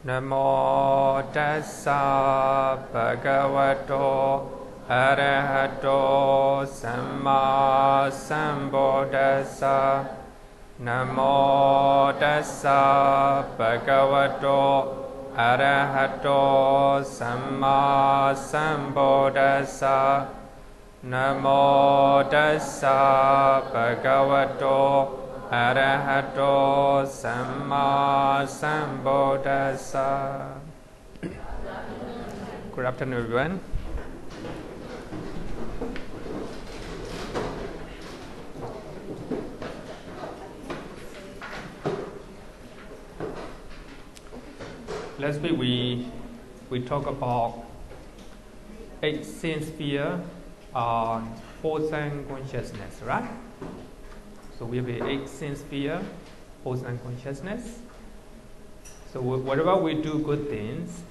Namo tassa bhagavato arahato samma sambuddhassa. Namo tassa bhagavato arahato samma sambuddhassa. Namo tassa bhagavato arahato samma sambuddhassa. Good afternoon, everyone. Last week we talk about 8 sense sphere on force and consciousness, right? So we have 8 sense sphere, force and consciousness. So whatever we do good things,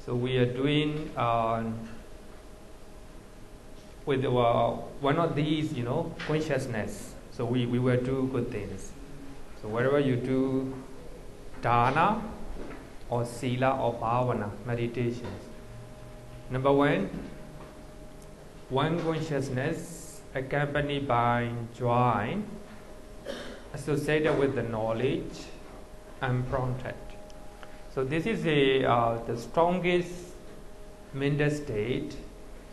so we are doing with one of these, consciousness. So we will do good things. So whatever you do, dana or sila or bhavana, meditations. Number one consciousness accompanied by joy associated with the knowledge unprompted. So this is the strongest mental state.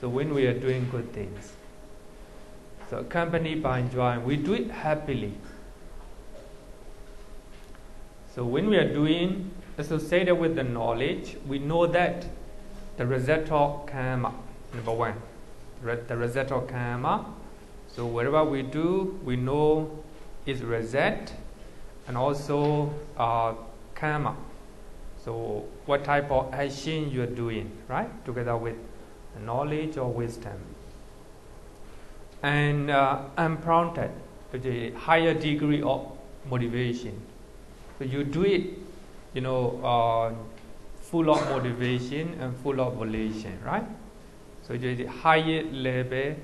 So when we are doing good things, so accompanied by joy, we do it happily. So when we are doing associated with the knowledge, we know that the result of karma, number one, the result of karma. So whatever we do, we know is result and also karma. So what type of action you are doing, right? Together with knowledge or wisdom. And unprompted, with a higher degree of motivation. So you do it, full of motivation and full of volition, right? So it is a higher level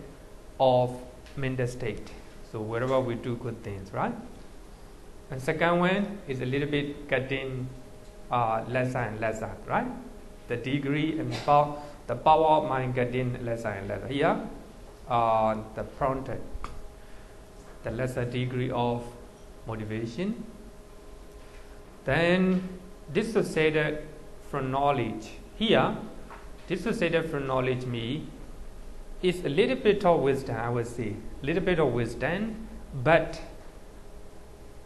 of mental state. So wherever we do good things, right? And second one is a little bit getting lesser and lesser, right? The degree and the power of mind getting lesser and lesser. Here, the prompted, the lesser degree of motivation. Then dissociated from knowledge. Here, dissociated from knowledge means is a little bit of wisdom, I would say. A little bit of wisdom, but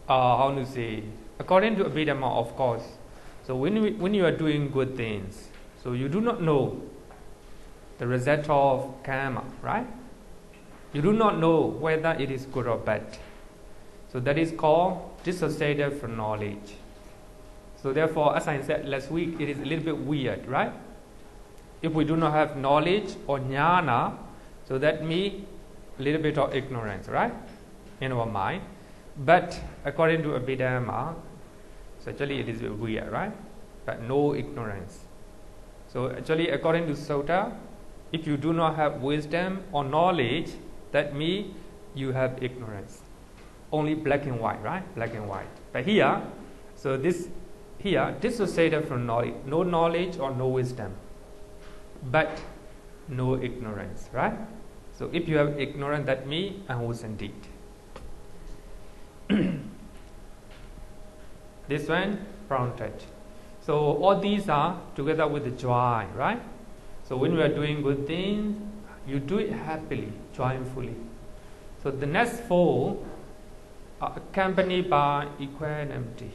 according to Abhidhamma, of course. So when you are doing good things, so you do not know the result of karma, right? You do not know whether it is good or bad. So that is called dissociated from knowledge. So therefore, as I said last week, it is a little bit weird, right? If we do not have knowledge or jnana, so that means a little bit of ignorance, right? In our mind. But according to Abhidhamma, so actually it is weird, right? But no ignorance. So actually according to Sutta, if you do not have wisdom or knowledge, that means you have ignorance. Only black and white, right? Black and white. But here, so this here, dissociated from knowledge, no knowledge or no wisdom, but no ignorance, right? So if you have ignorance, that means unwholesome deed. This one, prompted. So all these are together with the joy, right? So when we are doing good things, you do it happily, joyfully. So the next 4 are accompanied by equanimity.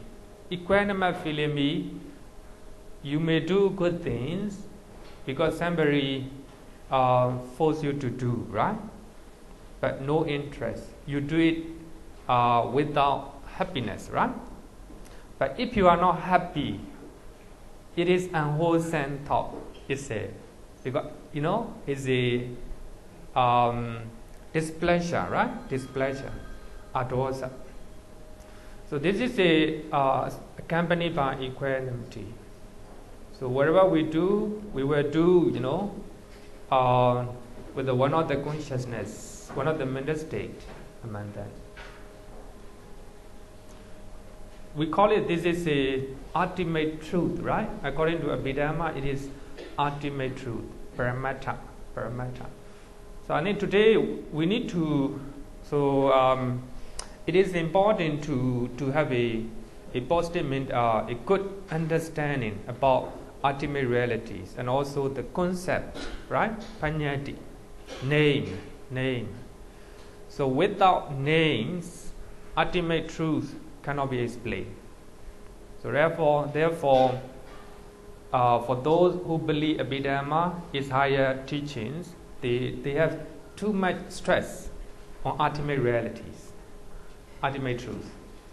Equanimous feeling means you may do good things because somebody force you to do, right? But no interest. You do it without happiness, right? But if you are not happy, it is unwholesome thought, it says. Because, it's a displeasure, right? Displeasure, adosa. So this is accompanied by equanimity. So whatever we do, we will do, with one of the consciousness, one of the mental state among that. we call it, this is a ultimate truth, right? According to Abhidhamma, it is ultimate truth, paramattha. So I think today we need to, it is important to have a positive, a good understanding about ultimate realities and also the concept, right? Panyati, name. So without names, ultimate truth cannot be explained. So therefore, for those who believe Abhidhamma is higher teachings, they have too much stress on ultimate realities, ultimate truth.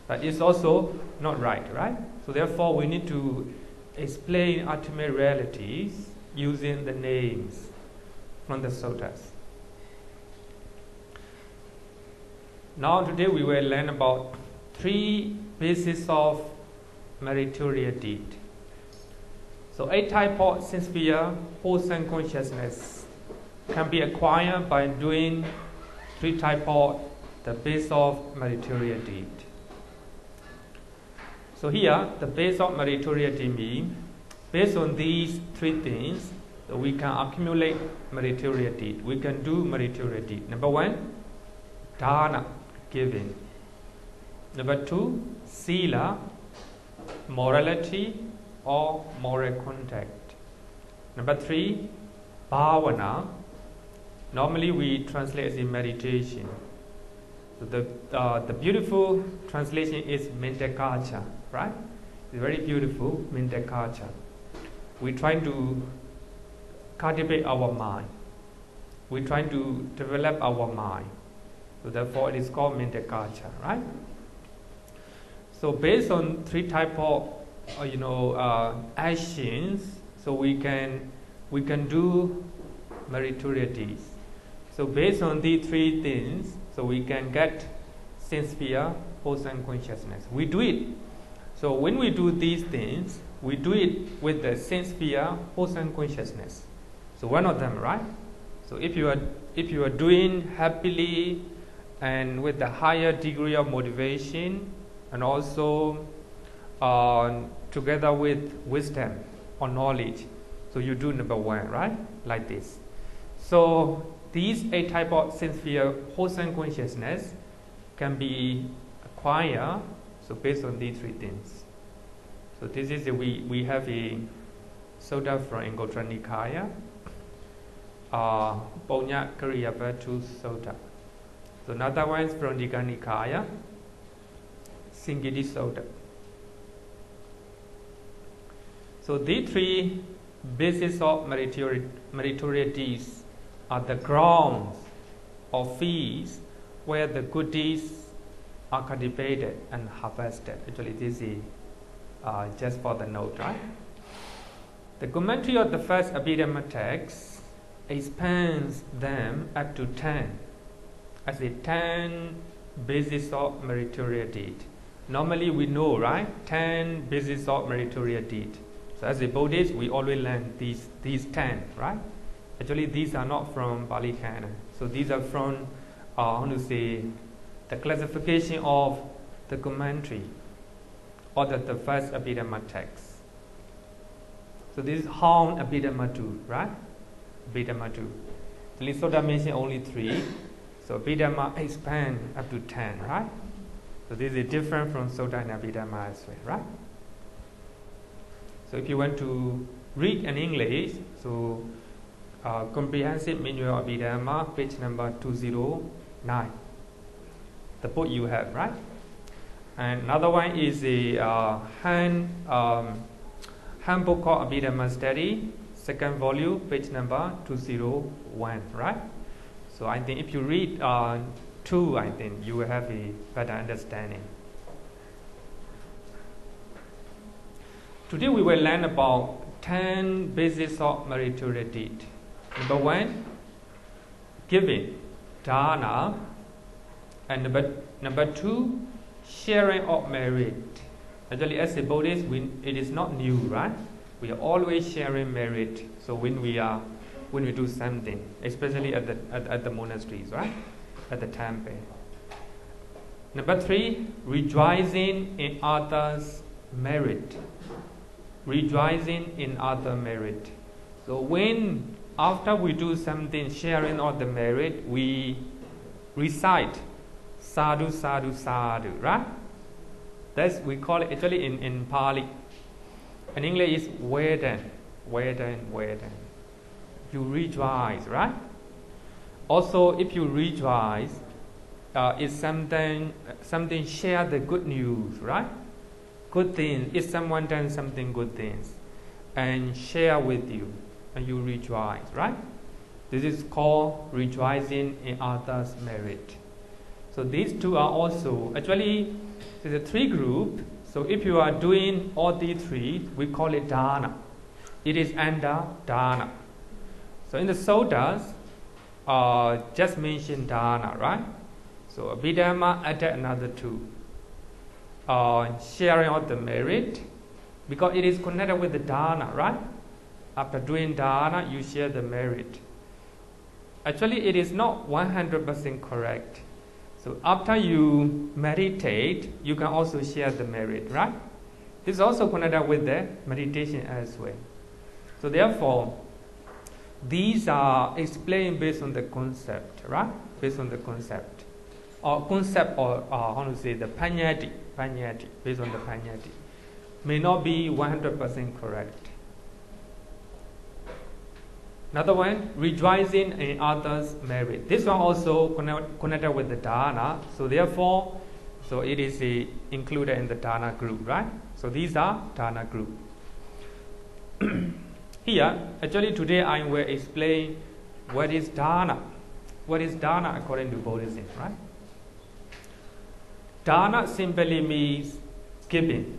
But it's also not right? So therefore, we need to explain ultimate realities using the names from the suttas. Now today we will learn about 3 bases of meritorious deed. So 8 types of sincere, wholesome consciousness can be acquired by doing 3 types of the base of meritorious deed. So here, the base of meritorious deed means, based on these 3 things, so we can accumulate meritorious deed. We can do meritorious deed. Number 1, dana, giving. Number 2, sila, morality or moral conduct. Number 3, bhavana. Normally we translate as in meditation. So the beautiful translation is mental, right? It's very beautiful, mental. We try to cultivate our mind. We try to develop our mind. So therefore it is called mental, right? So based on 3 types of actions, so we can do meritorious deeds. So based on these 3 things, so we can get sincere, wholesome consciousness. We do it. So when we do these things, we do it with the sincere, wholesome consciousness. So one of them, right? So if you are doing happily and with a higher degree of motivation, and also together with wisdom or knowledge, so you do number 1, right? Like this. So these 8 types of sincere, wholesome consciousness can be acquired. So based on these 3 things. So this is we have a sutta from Anguttara Nikaya, Punya Kariyapattu Sutta. So another one is from Digha Nikaya, Singiti Sutta. So these 3 bases of meritorious deeds are the grounds or fields where the good deeds are cultivated and harvested. Actually, this is just for the note, right? The commentary of the first Abhidhamma text expands them up to 10 as a 10 bases of meritorious deed. Normally we know, right? 10 bases of meritorious deed. So as a Buddhist, we always learn these 10, right? Actually, these are not from Pali Canon. So these are from, the classification of the commentary or the first Abhidhamma text. So this is how Abhidhamma 2, right? Abhidhamma 2. So Sutta mentioned only 3. So Abhidhamma expand up to 10, right? So this is different from Sutta and Abhidhamma as well, right? So if you want to read in English, so Comprehensive Manual of Abhidhamma, page number 209. The book you have, right? And another one is a handbook called Abhidhamma Study, 2nd volume, page number 201, right? So I think if you read 2, I think you will have a better understanding. Today we will learn about 10 bases of meritorious deed. Number 1, giving, dana. And number 2, sharing of merit. Actually, as a Buddhist, it is not new, right? We are always sharing merit. So when we do something, especially at the monasteries, right? At the temple. Number 3, rejoicing in others' merit. Rejoicing in other merit. So when after we do something sharing all the merit, we recite sadhu, sadhu, sadhu, right? That's we call it actually in Pali. In English is Vedan, Vedan, Vedan. You rejoice, right? Also, if you rejoice, it's something share the good news, right? Good things. If someone does something good things, and share with you, and you rejoice, right? This is called rejoicing in others' merit. So these two are also actually there's a 3 group. So if you are doing all these 3, we call it dana. It is under dana. So in the suttas, just mention dana, right? So Abhidhamma added another 2. Sharing all the merit, because it is connected with the dana, right? After doing dana, you share the merit. Actually, it is not 100% correct. So after you meditate, you can also share the merit, right? This is also connected with the meditation as well. So therefore, these are explained based on the concept, right? Based on the concept. Or concept or how to say the panyati, based on the panyati. May not be 100% correct. Another one, rejoicing in others' merit. This one also connected with the dana. So therefore, so it is included in the dana group, right? So these are dana group. Here, actually today I will explain what is dana. What is dana according to Buddhism, right? Dana simply means giving.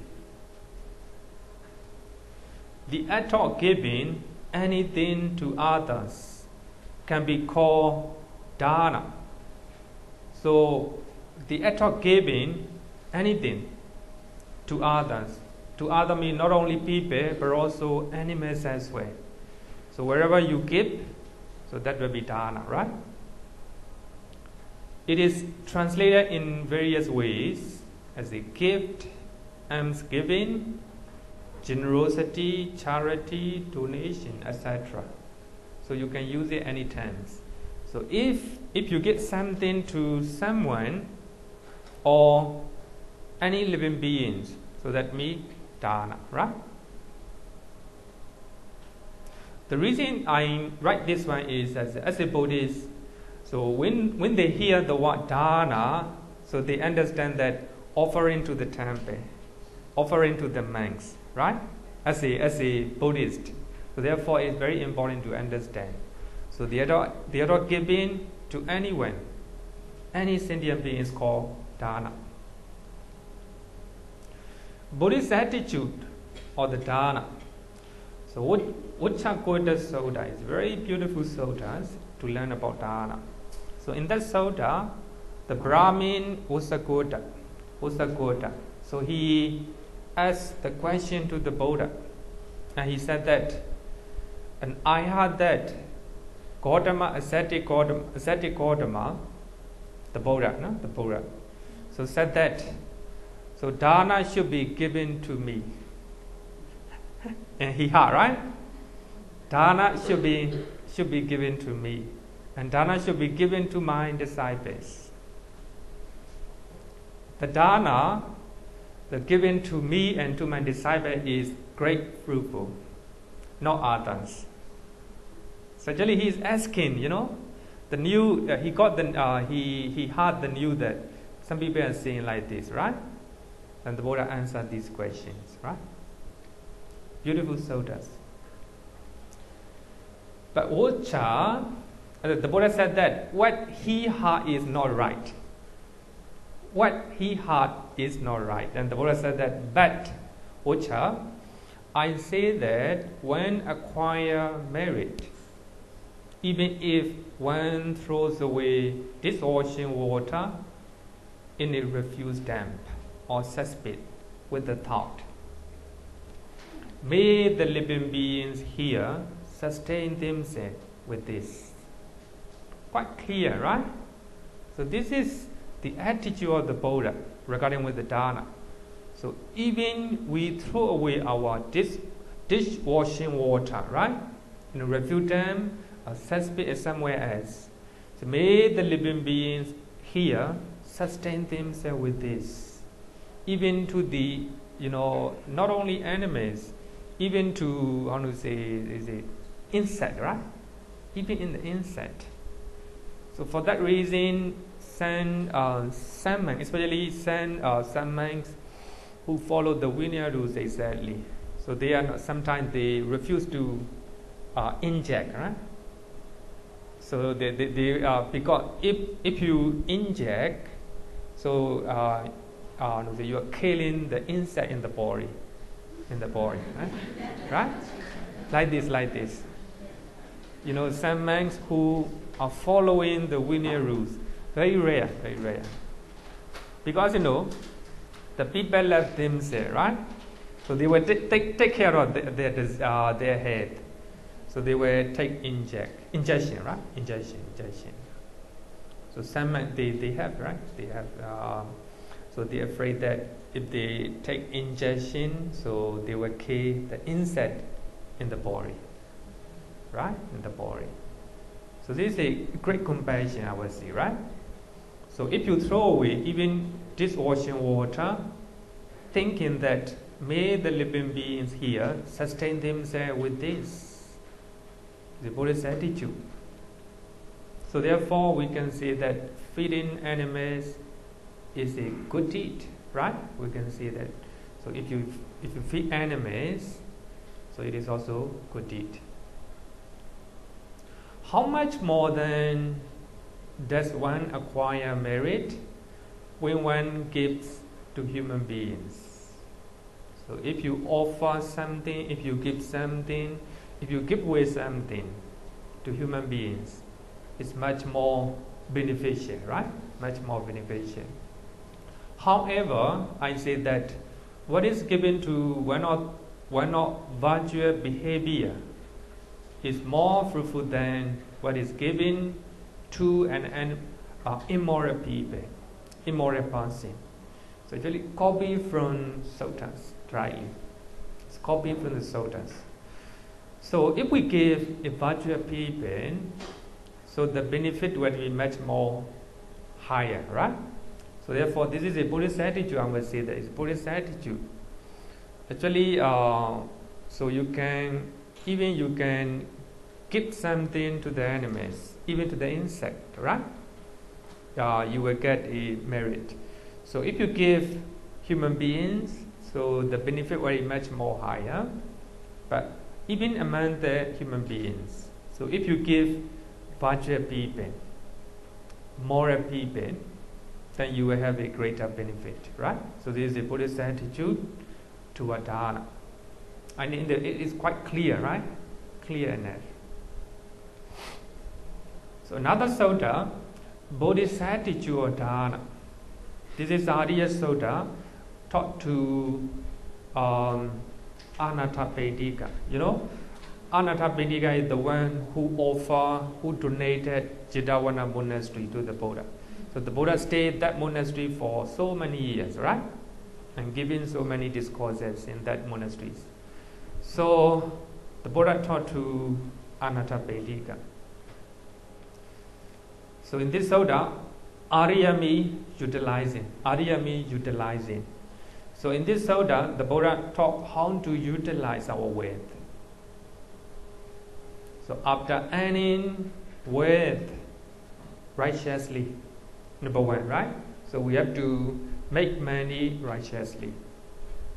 The act of giving anything to others can be called dana. So the act of giving anything to others means not only people but also animals as well. So wherever you give, so that will be dana, right? It is translated in various ways as a gift, almsgiving, generosity, charity, donation, etc. So you can use it any times. So if you give something to someone or any living beings, so that means dana, right? The reason I write this one is as a Buddhist, so when they hear the word dana, so they understand that offering to the temple, offering to the monks, right? As a Buddhist. So therefore it's very important to understand. So the other giving to anyone, any sentient being is called dana. Buddhist attitude or the dana. So Uccakotta Sutta is very beautiful suttas to learn about dana. So in that sutta, the Brahmin Uccakotta, so he asked the question to the Buddha, and he said that, and I heard that Gautama, ascetic Gautama, the Buddha, so said that, so dana should be given to me. And he heard, right? Dana should be given to me, and dana should be given to my disciples. The dana, the given to me and to my disciple is great fruitful, not others. So actually he is asking, the new he got the he heard the news that some people are saying like this, right? And the Buddha answered these questions, right? Beautiful suttas. But the Buddha said that what he heard is not right. What he heard is not right. And the Buddha said that, but Ucca, I say that when acquire merit, even if one throws away this ocean water, and it refuse damp or suspect with the thought, may the living beings here sustain themselves with this. Quite clear, right? So this is the attitude of the Buddha regarding with the Dharma. So even we throw away our dishwashing water, right? Refuse them, cesspit somewhere else. So may the living beings here sustain themselves with this. Even to the, not only animals, even to, how to say, is it insect, right? Even in the insect. So for that reason, salmon, especially salmon who follow the Vinaya rules exactly. So they are not, sometimes they refuse to inject, right? So they because if you inject, so you are killing the insect in the body, right? Right? Like this. Some monks who are following the Vinaya rules, very rare. Because the people left themselves, right? So they will take care of their head. So they will take injection, right? Injection. So some they have, right? They have. So they're afraid that if they take injection, so they will kill the insect in the body, right? In the body. So this is a great compassion, I would say, right? So if you throw away even dishwashing water, thinking that may the living beings here sustain themselves with this, the Buddhist attitude. So therefore we can say that feeding animals is a good deed, right? We can say that. So if you feed animals, so it is also good deed. How much more then does one acquire merit when one gives to human beings? So if you offer something, if you give something, if you give away something to human beings, it's much more beneficial, right? Much more beneficial. However, I say that what is given to one of virtuous behavior is more fruitful than what is given to an immoral people, immoral person. So actually copy from suttas, trying. It's copy from the suttas. So if we give a virtuous people, so the benefit will be much more higher, right? So therefore, this is a Buddhist attitude. I would say that it's Buddhist attitude. Actually, so you can give something to the animals, even to the insect, right? You will get a merit. So if you give human beings, so the benefit will be much more higher. But even among the human beings, so if you give virtuous people, moral people, then you will have a greater benefit, right? So this is a Buddhist attitude toward Dharma. And it is quite clear, right? Clear enough. So another sutta, Bodhisattva or Dharma. This is Ariya Sutta taught to Anathapindika. Anathapindika is the one who donated Jidavana monastery to the Buddha. So the Buddha stayed that monastery for so many years, right? And giving so many discourses in that monastery. So the Buddha taught to Anathapindika. So in this sutta, Ariya means utilizing. Ariya means utilizing. So in this sutta, the Buddha taught how to utilize our wealth. So after earning wealth righteously, number one, right? So we have to make money righteously,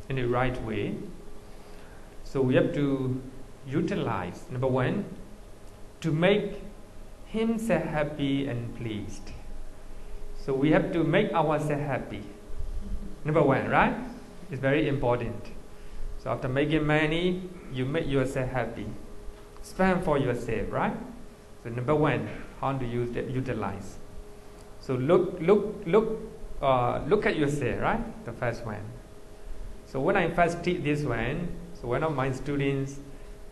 in the right way. So we have to utilize, number one, to make himself happy and pleased. So we have to make ourselves happy. Number one, right? It's very important. So after making money, you make yourself happy. Spend for yourself, right? So number one, how do you utilize? So look at yourself, right? The first one. So when I first teach this one, so one of my students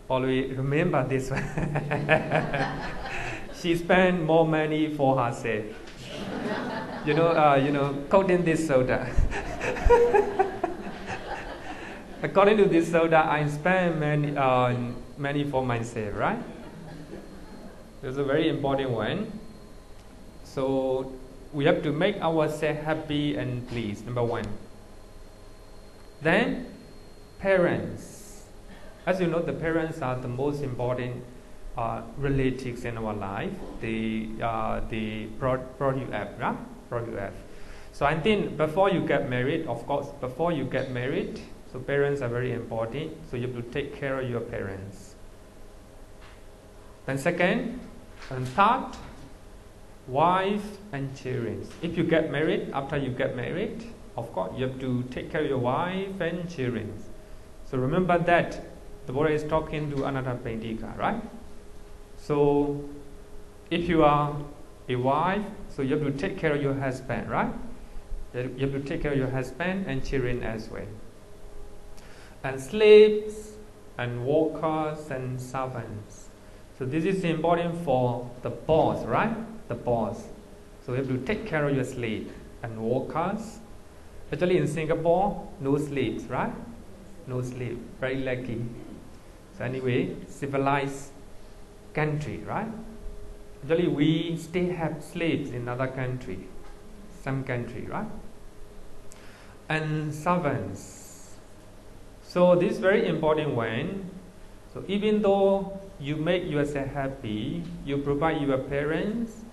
always remember this one. She spent more money for herself. quoting this soda. According to this soda, I spend money for myself, right? This is a very important one. So we have to make ourselves happy and pleased, number one. Then, parents. As you know, the parents are the most important relatives in our life. They brought you up, right? Brought you up. So I think before you get married, of course, so parents are very important. So you have to take care of your parents. Then second and third, wife and children. If you get married, after you get married, of course, you have to take care of your wife and children. So remember that the Buddha is talking to Anapana, right? So if you are a wife, so you have to take care of your husband, right? You have to take care of your husband and children as well. And slaves and workers and servants. So this is important for the boss, right? The boss. So you have to take care of your slave and workers. Actually in Singapore, no slaves, right? No slave, very lucky. So anyway, civilized country, right? Actually we still have slaves in other country, some country, right? And servants. So this is very important one. So even though you make yourself happy, you provide your parents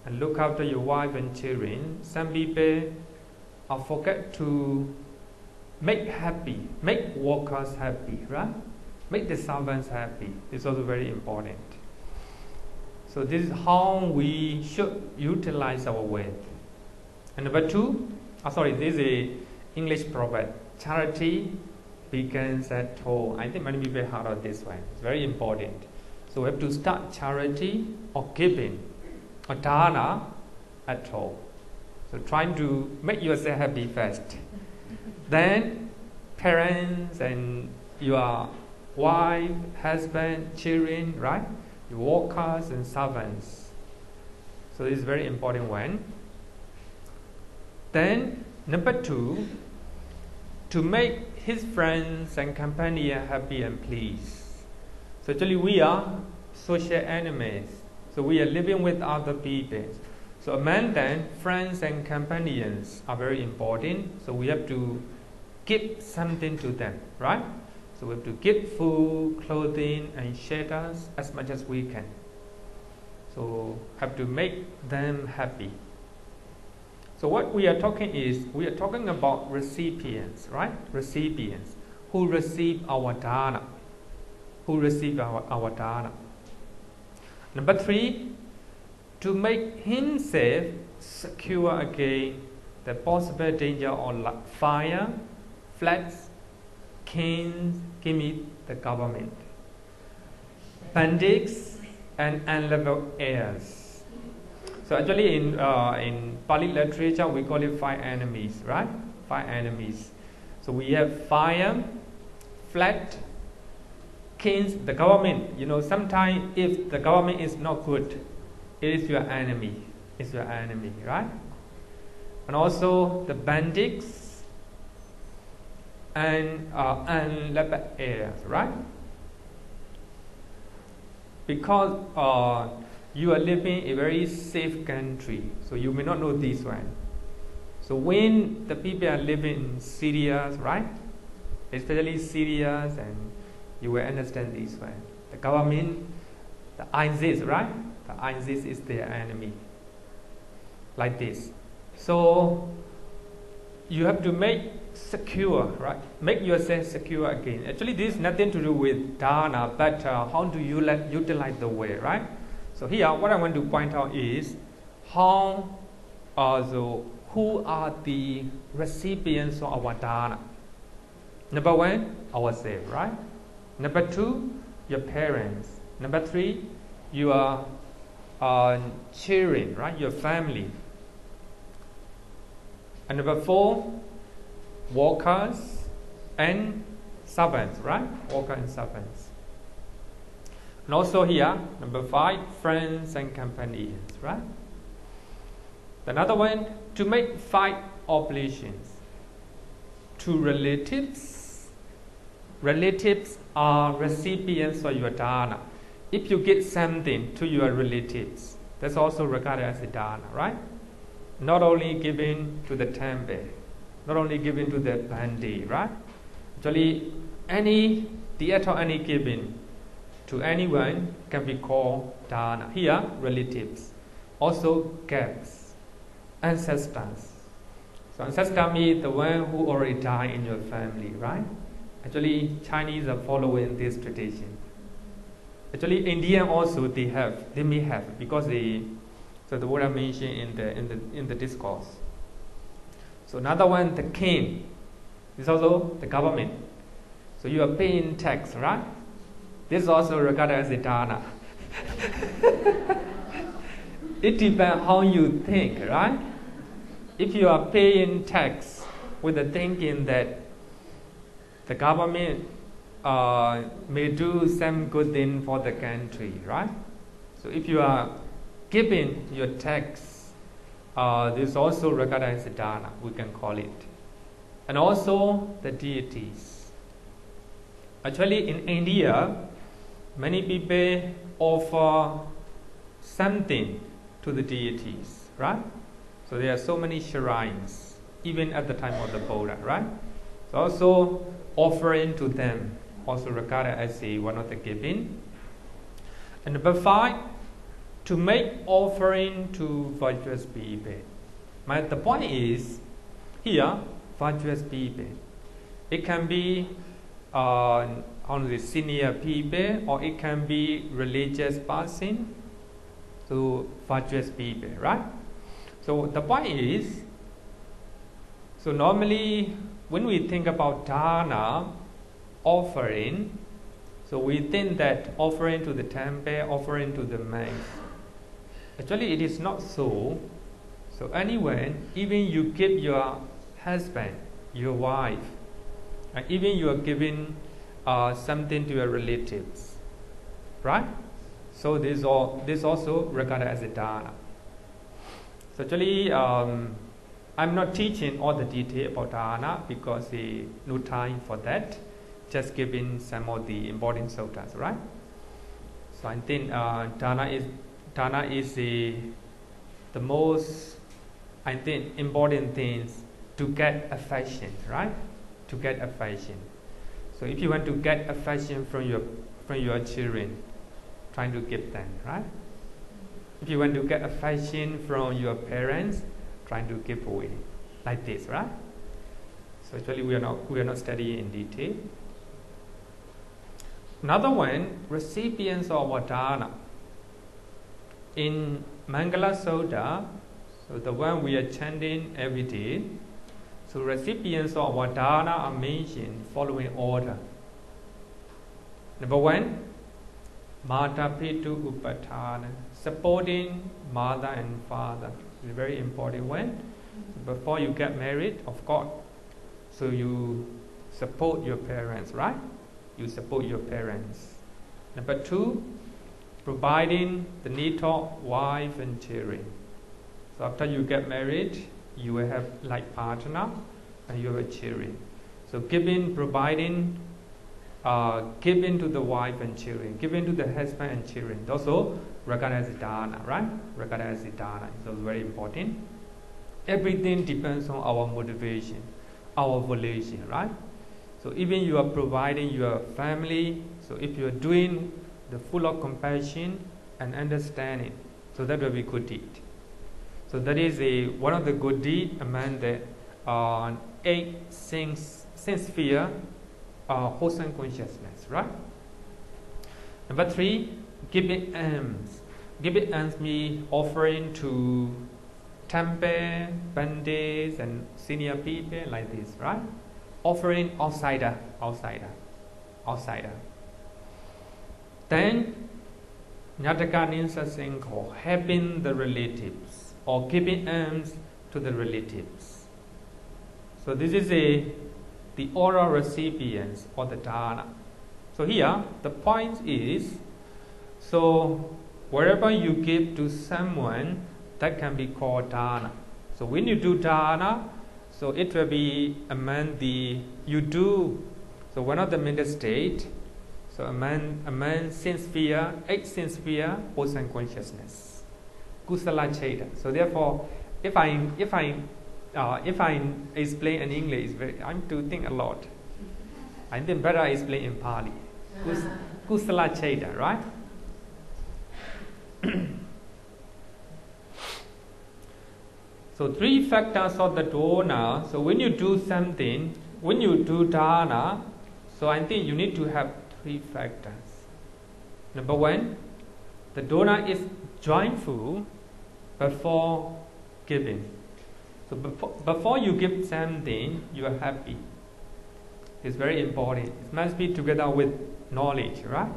and look after your wife and children, some people forget to make workers happy, right? Make the servants happy. This is also very important. So this is how we should utilize our wealth. And number two, this is a English proverb. Charity begins at home. I think many people heard of this one. It's very important. So we have to start charity or giving or dana at home. So trying to make yourself happy first. Then parents and your wife, husband, children, right? Your workers and servants. So this is very important one. Then number two, to make his friends and companions happy and pleased. So actually we are social animals. So we are living with other people. So among them, friends and companions are very important. So we have to give something to them, right? So we have to give food, clothing, and shelters as much as we can. So have to make them happy. So what we are talking about recipients, right? Recipients who receive our dana. Who receive our dana. Number three, to make himself secure against the possible danger of fire, floods, kings, the government, bandits, and unlevel heirs. So actually in Pali literature we call it 5 enemies, right? 5 enemies. So we have fire, flood, kings, the government. Sometimes if the government is not good, it is your enemy. It's your enemy, right? And also the bandits and unlevel heirs, right? Because you are living in a very safe country, so you may not know this one. So when the people are living in Syria, right? Especially Syria, and you will understand this one. The government, the ISIS, right? The ISIS is their enemy. Like this. So you have to make secure, right? Make yourself secure again. Actually, this is nothing to do with dana, but how do you utilize the way, right? So here, what I want to point out is who are the recipients of our dana? Number one, ourselves, right? Number two, your parents. Number three, your children, right? Your family. And number four, workers and servants, right? Workers and servants. And also here, number 5, friends and companions, right? Another one, to make 5 oblations to relatives. Relatives are recipients of your dana. If you give something to your relatives, that's also regarded as a dana, right? Not only given to the temple, not only given to the bandit, right? Actually, the act of any giving to anyone can be called dana. Here, relatives. Also, guests, ancestors. So, ancestor means the one who already died in your family, right? Actually, Chinese are following this tradition. Actually, Indian also they may have because so the word I mentioned in the discourse. So another one, the king, is also the government. So you are paying tax, right? This is also regarded as a dana. It depends how you think, right? If you are paying tax with the thinking that the government may do some good thing for the country, right? So if you are giving your tax, this is also regarded as a dana, we can call it. And also the deities. Actually, in India, many people offer something to the deities, right? So there are so many shrines, even at the time of the Buddha, right? So also offering to them, also regarded as one of the giving. And number 5, to make offering to virtuous people. The point is, here, virtuous people. It can be only senior people, or it can be religious person, to virtuous people, right? So the point is, so normally when we think about dana, offering, so we think that offering to the temple, offering to the monks. Actually, it is not so. So anyone, even you give your husband, your wife, and even you are giving something to your relatives, right? So this also regarded as a dana. So actually, I'm not teaching all the detail about dana because no time for that. Just giving some of the important sutras, right? So I think dana is the most, I think, important things to get affection, right? To get affection. So if you want to get affection from your children, trying to give them, right? If you want to get affection from your parents, trying to give away, like this, right? So actually, we are not studying in detail. Another one, recipients of dana. In Mangala Sutta, so the one we are chanting every day, so recipients of dana are mentioned following order. Number 1, Mata Pitu Upatana, supporting mother and father. It's a very important one. So before you get married, of course, so you support your parents, right? You support your parents. Number 2, providing the need of wife and children. So after you get married, you will have like partner and you have children. So providing, giving to the wife and children, giving to the husband and children. Also regarded as dana, right? Regarded as dana. So it's very important. Everything depends on our motivation, our volition, right? So even you are providing your family, so if you are doing the full of compassion and understanding, so that will be good deed. So that is one of the good deeds among the 8 sense sphere wholesome consciousness, right? Number 3, giving alms. Giving alms means offering to temple, bandits, and senior people like this, right? Offering outsider. Then, Nyataka Ninsa Senko, helping the relatives or giving alms to the relatives. So this is the oral recipients or the dana. So here, the point is, so wherever you give to someone, that can be called dana. So when you do dana, so it will be among the you do. So one of the mental state. So among sense sphere, 8 sense sphere, ocean consciousness, kusala chaita. So therefore, if I explain in English, I have to think a lot. I think better I explain in Pali. Kusala chaita, right? So 3 factors of the dana. So when you do something, when you do dana, so I think you need to have 3 factors. Number 1, the dana is joyful before giving. So before you give something, you are happy. It's very important. It must be together with knowledge, right?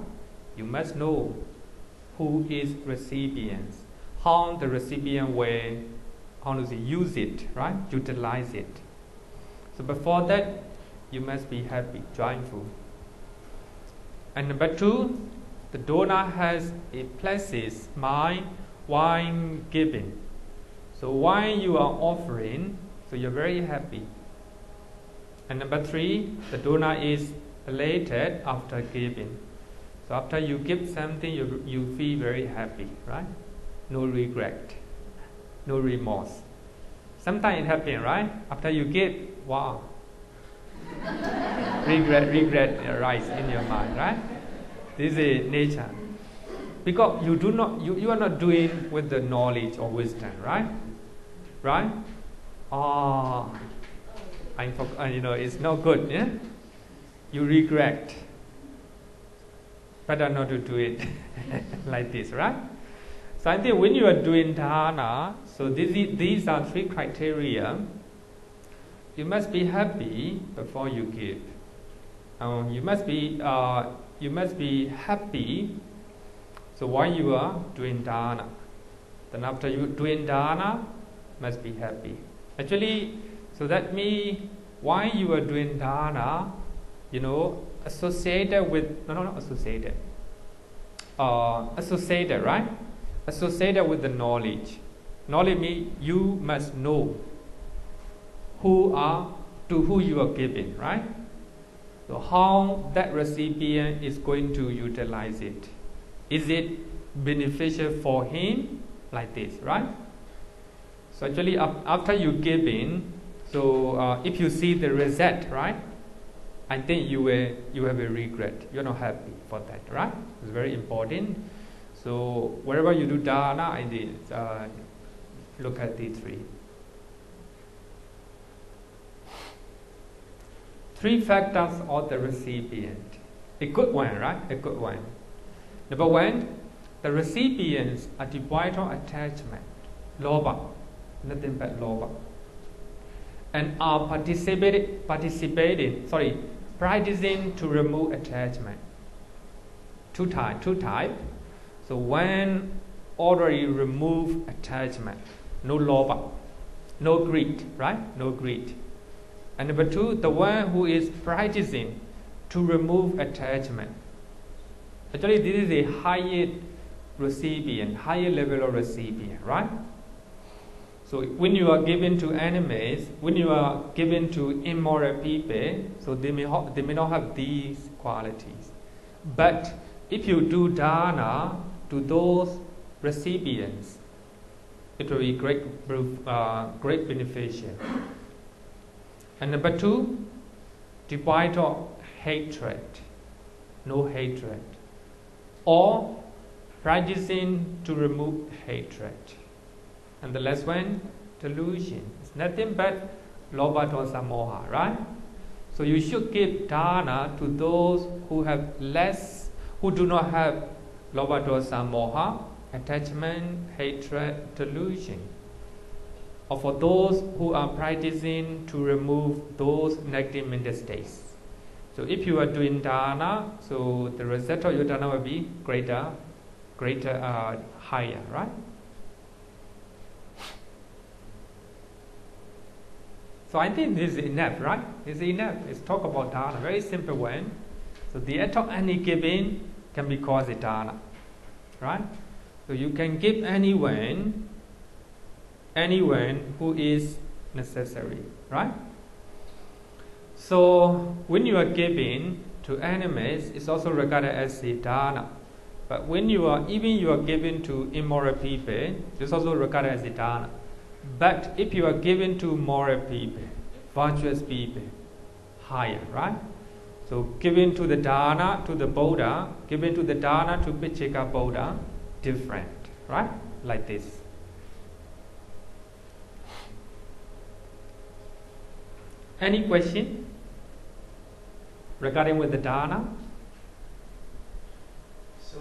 You must know who is recipient, how the recipient will, use it, right? Utilize it. So before that, you must be happy, joyful. And number 2, the donor has a pleasant mind while giving. So while you are offering, so you're very happy. And number 3, the donor is elated after giving. So after you give something, you feel very happy, right? No regret, no remorse. Sometimes it happens, right? After you give, wow. regret arises in your mind, right? This is nature. Because you are not doing with the knowledge or wisdom, right? Right? It's not good, yeah? You regret. Better not to do it like this, right? So I think when you are doing dana, so these are 3 criteria. You must be happy before you give. You must be happy. So while you are doing dana, then after you doing dana, must be happy. Actually, so that means while you are doing dana, associated with associated, right? Associated with the knowledge. Knowledge means you must know to who you are giving, right? So how that recipient is going to utilize it. Is it beneficial for him? Like this, right? So actually after you giving, so if you see the result, right? I think you have a regret. You're not happy for that, right? It's very important. So wherever you do dana, I did look at these 3 factors of the recipient. A good one, right? A good one. Number 1, the recipients are devoid of attachment, lobha, nothing but lobha, and are practicing to remove attachment. Two type. So when already remove attachment, no lobha, no greed, right? No greed. And number 2, the one who is practicing to remove attachment. Actually, this is a higher recipient, higher level of recipient, right? So when you are given to enemies, when you are given to immoral people, so they may not have these qualities. But if you do dana to those recipients, it will be great beneficial. And number 2, devoid of hatred, no hatred, or practicing to remove hatred. And the last one, delusion. It's nothing but lobha, dosa, moha, right? So you should give dana to those who do not have lobha, dosa, moha, attachment, hatred, delusion. Or for those who are practicing to remove those negative mental states. So if you are doing dana, so the result of your dana will be greater, higher, right? So I think this is enough, right? This is enough. Let's talk about dana, very simple one. So the act of any giving can be called a dana, right? So you can give anyone anyone who is necessary, right? So when you are giving to animals, it's also regarded as a dana. But when you are giving to immoral people, it's also regarded as a dana. But if you are giving to moral people, virtuous people, higher, right? So giving to the dana to the Buddha, giving to the dana to Pichika Buddha, different, right? Like this. Any question regarding with the dana? So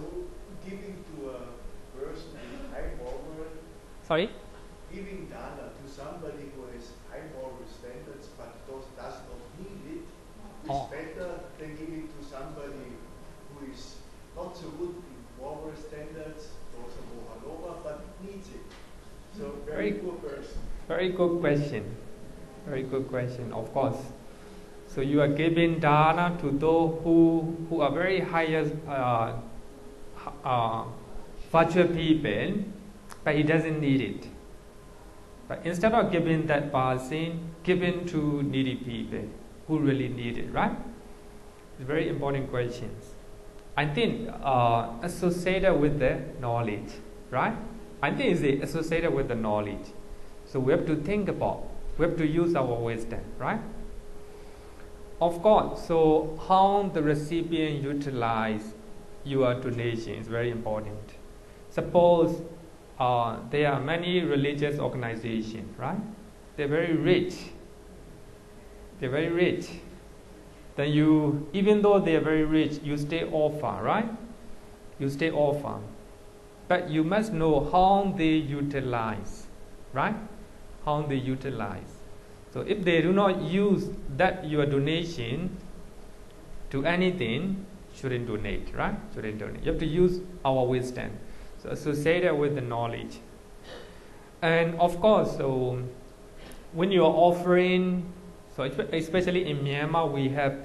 giving to a person with high moral, Sorry? giving dana to somebody who has high moral standards but does not need it, is better than giving to somebody who is not so good in moral standards, also mohalova, but needs it. So very poor person. Very good question. Very good question, of course. So you are giving dana to those who are very highest virtual people, but he doesn't need it. But instead of giving that person, giving to needy people who really need it, right? It's very important questions. I think associated with the knowledge, right? I think it's associated with the knowledge. So we have to think about, we have to use our wisdom, right? Of course, so how the recipient utilize your donation is very important. Suppose there are many religious organizations, right? They're very rich. They're very rich. Then you, even though they are very rich, you stay orphan, right? You stay orphan. But you must know how they utilize, right? How they utilize. So if they do not use that your donation to anything, shouldn't donate, right? Shouldn't donate. You have to use our wisdom. So associated with the knowledge. And of course, so when you are offering, so especially in Myanmar, we have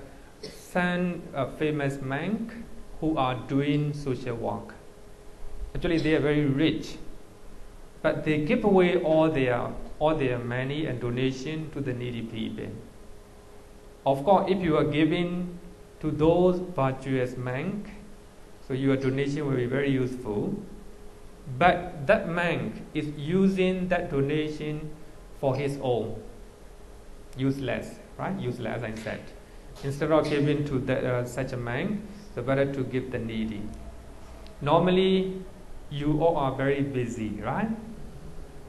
some famous monks who are doing social work. Actually, they are very rich, but they give away all their money and donation to the needy people. Of course, if you are giving to those virtuous monks, so your donation will be very useful. But that monk is using that donation for his own. Useless, right? Useless, as I said. Instead of giving to such a monk, it's better to give the needy. Normally, you all are very busy, right?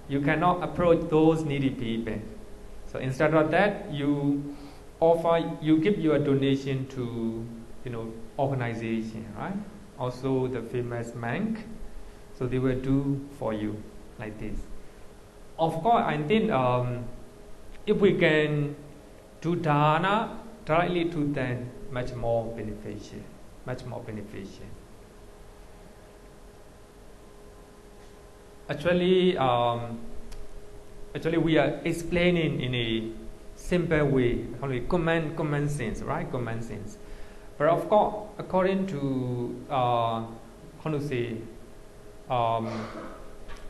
You cannot approach those needy people. So instead of that, you give your donation to, organization, right? Also the famous monk. So they will do for you like this. Of course, I think if we can do dana directly to them, much more beneficial. Much more beneficial. Actually, we are explaining in a simple way, common sense, right? Common sense. But of course, according to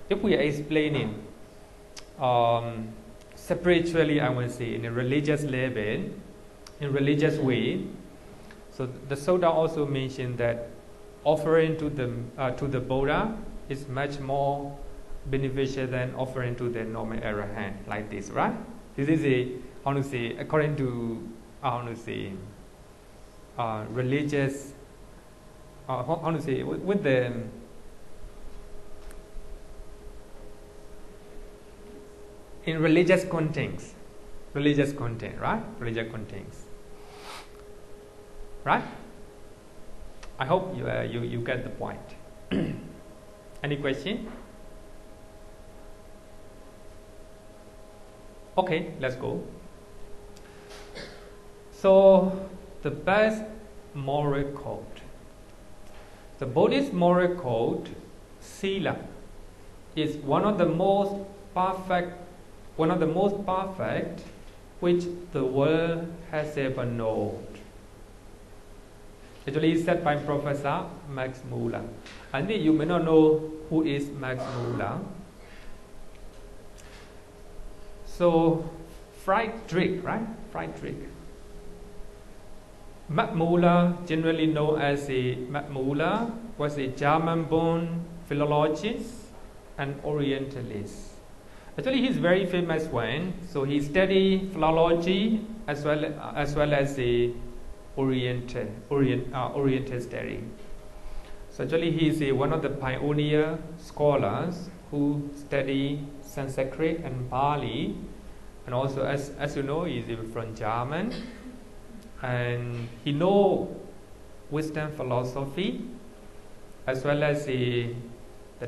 if we are explaining spiritually, I would say in a religious level, in religious way. So the Sutta also mentioned that offering to the Buddha is much more beneficial than offering to the normal arahant, like this, right? This is according to religious, with the in religious context, right? Religious contents, right? I hope you get the point. Any question? Okay, let's go. So the best moral code. The Buddhist moral code, Sila, is one of the most perfect which the world has ever known. Actually, it's said by Professor Max Muller. I think you may not know who is Max Muller. So, Friedrich, right? Friedrich. Max Muller, generally known as Max Muller, was a German-born philologist and Orientalist. Actually, he's very famous one. So he studied philology as well as the Oriental study. So actually, he is one of the pioneer scholars who study Sanskrit and Pali, and also as you know, he is from German, and he know wisdom philosophy as well as the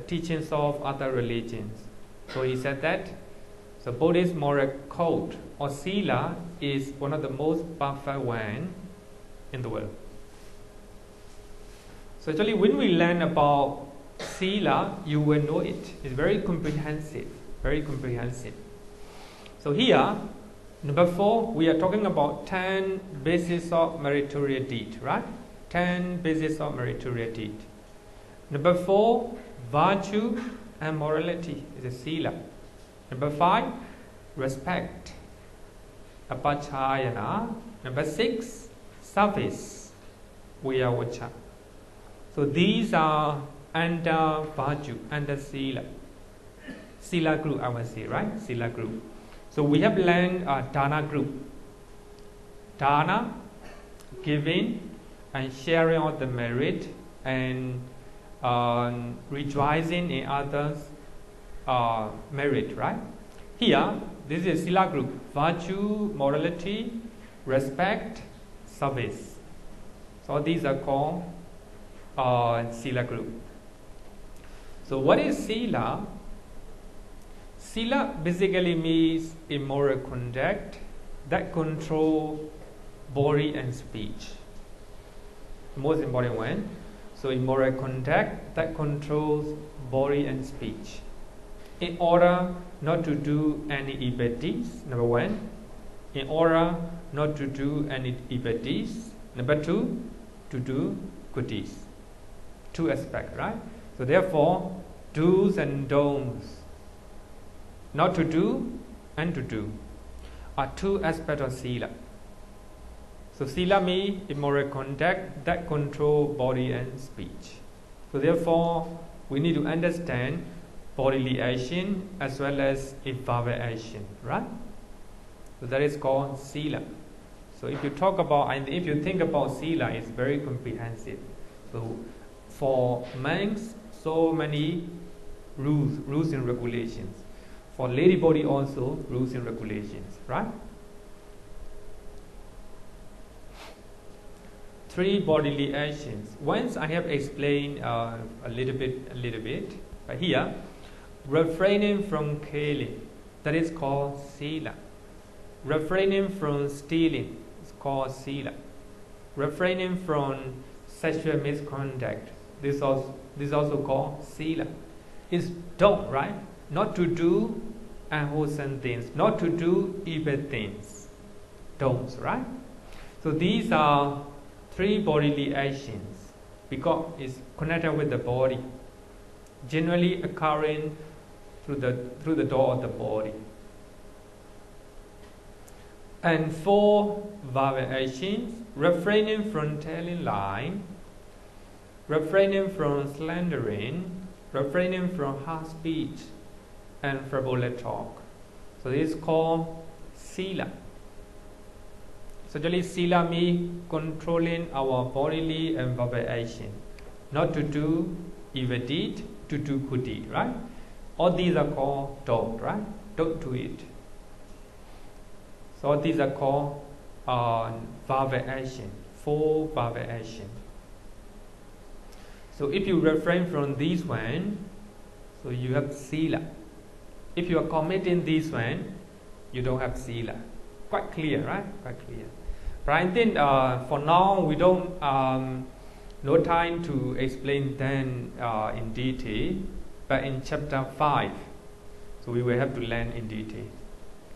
teachings of other religions. So he said that the Buddhist moral code or sila is one of the most perfect one in the world. So actually, when we learn about sila, you will know it. It's very comprehensive, very comprehensive. So here, number 4, we are talking about 10 bases of meritorious deed, right? 10 bases of meritorious deed. Number 4, virtue and morality is a sila. Number 5, respect, apachayana. Number 6, service, viyavacha. So these are under virtue, under sila. Sila group, I will say, right? Sila group. So we have learned dana group. Dana, giving and sharing of the merit and rejoicing in others' merit, right? Here, this is sila group: virtue, morality, respect, service. So these are called sila group. So what is sila? Sila basically means immoral conduct that control body and speech. The most important one. So immoral conduct that controls body and speech. In order not to do any evil deeds, number 1. In order not to do any evil deeds. Number 2, to do good deeds. 2 aspects, right? So therefore, do's and don'ts, not to do and to do, are 2 aspects of sila. So sila means immoral conduct that control body and speech. So therefore, we need to understand bodily action as well as verbal action, right? So that is called sila. So if you talk about, and if you think about sila, it's very comprehensive. So for monks, so many rules and regulations. For lady body also, rules and regulations, right? 3 bodily actions. Once I have explained a little bit, but here, refraining from killing, that is called sila. Refraining from stealing is called sila. Refraining from sexual misconduct, this is also called sila. It's don't, right? Not to do unwholesome things, not to do evil things. Don'ts, right? So these are 3 bodily actions because it's connected with the body, generally occurring through the door of the body. And 4 verbal actions: refraining from telling lies, refraining from slandering, refraining from harsh speech, and frivolous talk. So this is called sila. So actually sila means controlling our bodily and verbal action, not to do evil deed, to do good deed, right? All these are called don't, right? Don't do it. So all these are called verbal action, 4 verbal action. So if you refrain from this one, so you have sila. If you are committing this one, you don't have sila. Quite clear, right? Quite clear. But I think for now we don't no time to explain them in detail. But in chapter 5, so we will have to learn in detail,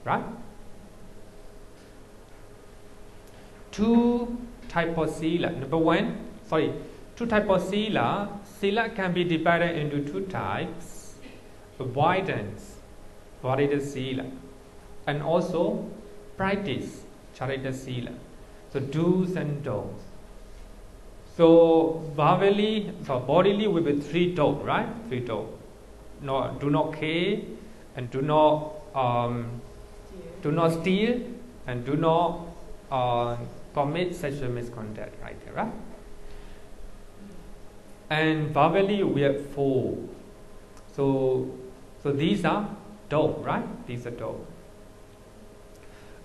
right? 2 types of sila. Number 2 types of sila. Sila can be divided into 2 types. Avoidance, vadita sila. and also practice charita sila. So do's and don'ts. So verbally, so bodily will be 3 don't, right? 3 don't. No, do not kill, and do not steal, and do not commit sexual misconduct, right there, right? And verbally we have 4. So these are don't, right? These are don't.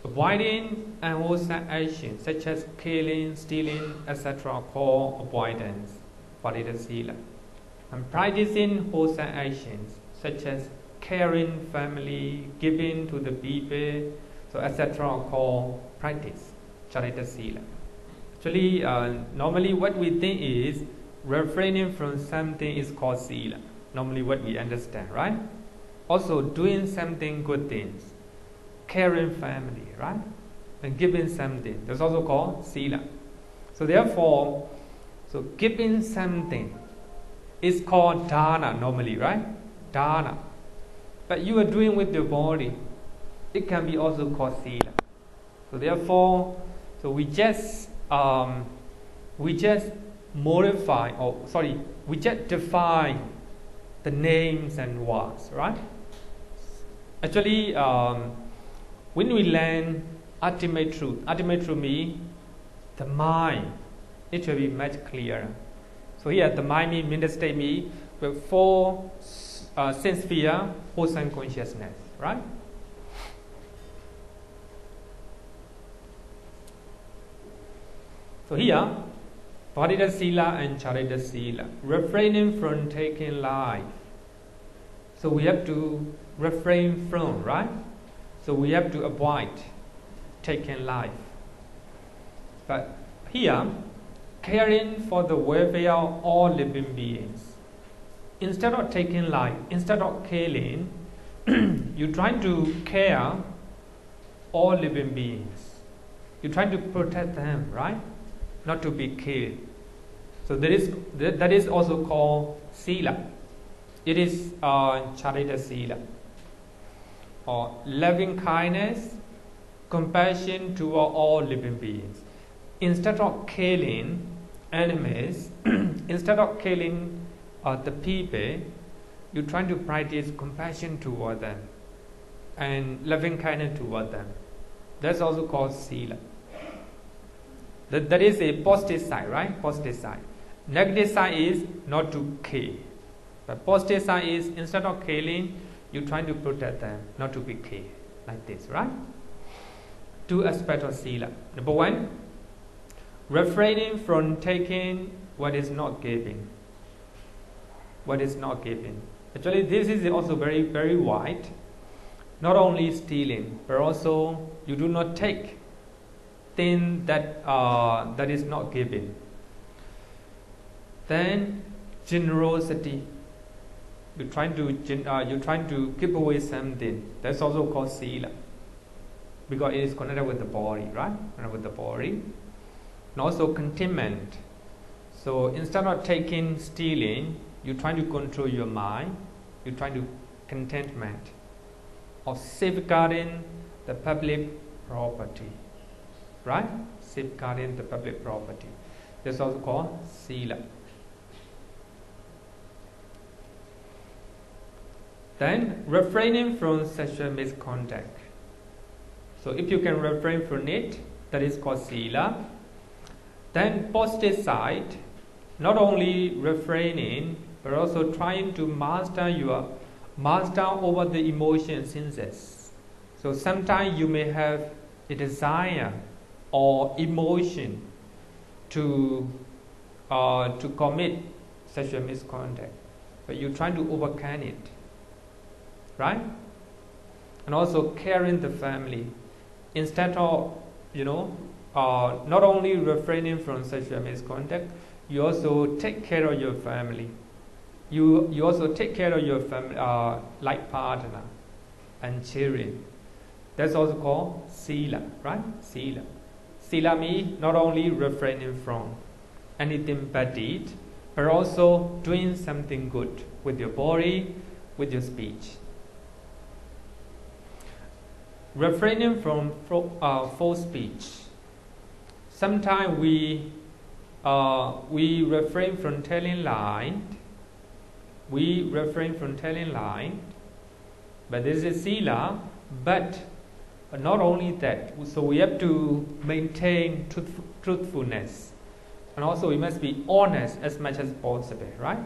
Avoiding unwholesome actions such as killing, stealing, etc. are called avoidance, Parita Sila. And practicing wholesome actions such as caring family, giving to the people, so etc. are called practice, Charita Sila. Actually, normally what we think is refraining from something is called Sila. Normally what we understand, right? Also doing something good things, caring family, right? And giving something, that's also called Sila. So therefore, so giving something is called dana normally, right? Dana. But you are doing with your body, it can be also called Sila. So therefore, so we just modify, we just define the names and words, right? Actually, when we learn ultimate truth means the mind, it will be much clearer. So here, the mind means mental state means with 4 sense sphere, wholesome consciousness, right? So here, Parita Sila and Charita Sila, refraining from taking life. So we have to refrain from, right? So we have to avoid taking life. But here, caring for the welfare of all living beings. Instead of taking life, instead of killing, you try to care all living beings. You try to protect them, right? Not to be killed. So that is also called Sila. It is Charita Sila, or loving kindness, compassion toward all living beings. Instead of killing enemies, instead of killing the people, you try to practice compassion toward them and loving kindness toward them. That's also called Sila. That is a positive side, right? Positive side. Negative side is not to kill. But positive side is instead of killing, you try to protect them, not to be killed. Like this, right? 2 aspects of Sila. Number 1, refraining from taking what is not given. What is not given. Actually, this is also very, very wide. Not only stealing, but also you do not take things that is not given. Then generosity. You're trying to give away something. That's also called Sila, because it is connected with the body, right? Connected with the body. And also contentment. So instead of stealing, you try to control your mind. You try to contentment, or safeguarding the public property, right? Safeguarding the public property. That's also called Sila. Then refraining from sexual misconduct. So if you can refrain from it, that is called Sila. Then positive side, not only refraining, but also trying to master over the emotion senses. So sometimes you may have a desire or emotion to commit sexual misconduct, but you try to overcome it, right? And also caring the family. Instead of not only refraining from sexual misconduct, you also take care of your family. You also take care of your family, like partner and children. That's also called Sila, right? Sila. Sila means not only refraining from anything bad deed, but also doing something good with your body, with your speech. refraining from false speech. Sometimes we refrain from telling lie. We refrain from telling lie, but this is sila. But not only that, so we have to maintain truthfulness, and also we must be honest as much as possible, right?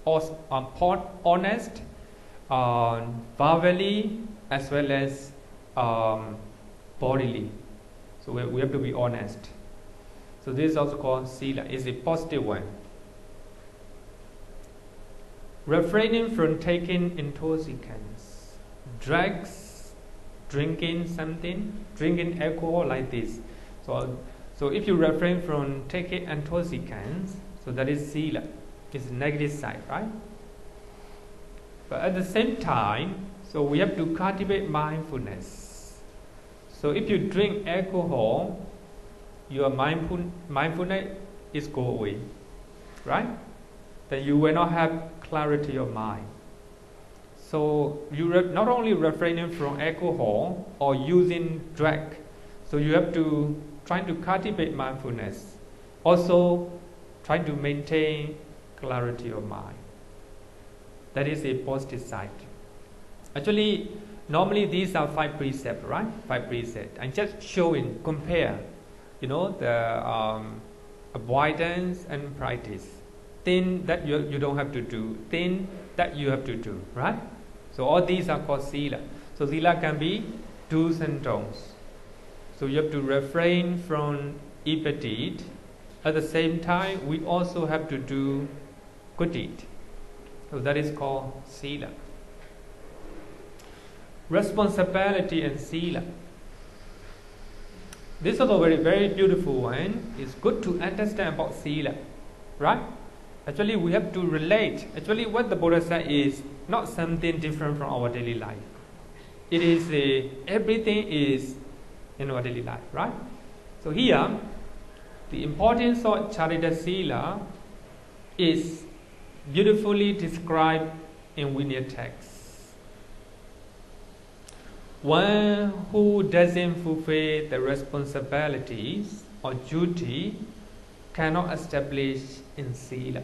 Honest, verbally as well as bodily. So we have to be honest. So this is also called sila. It's a positive one. Refraining from taking intoxicants, drugs, drinking something, drinking alcohol like this. So if you refrain from taking intoxicants, so that is sila. It's the negative side, right? But at the same time, so we have to cultivate mindfulness. So if you drink alcohol, your mindfulness is go away, right? Then you will not have clarity of mind. So you not only refraining from alcohol or using drug, so you have to try to cultivate mindfulness. Also trying to maintain clarity of mind. That is a positive side. Actually, normally these are 5 precepts, right? 5 precepts. I'm just showing, compare, the avoidance and practice. Thing that you don't have to do, thing that you have to do, right? So all these are called sila. So sila can be do's and don'ts. So you have to refrain from evil deed. At the same time, we also have to do good deed. So that is called sila. Responsibility and sila. This is a very, very beautiful one. It's good to understand about sila, right? Actually, we have to relate. Actually, what the Buddha said is not something different from our daily life. It is everything is in our daily life, right? So here, the importance of Charita Sila is beautifully described in Vinaya text. One who doesn't fulfill the responsibilities or duty cannot establish in sila.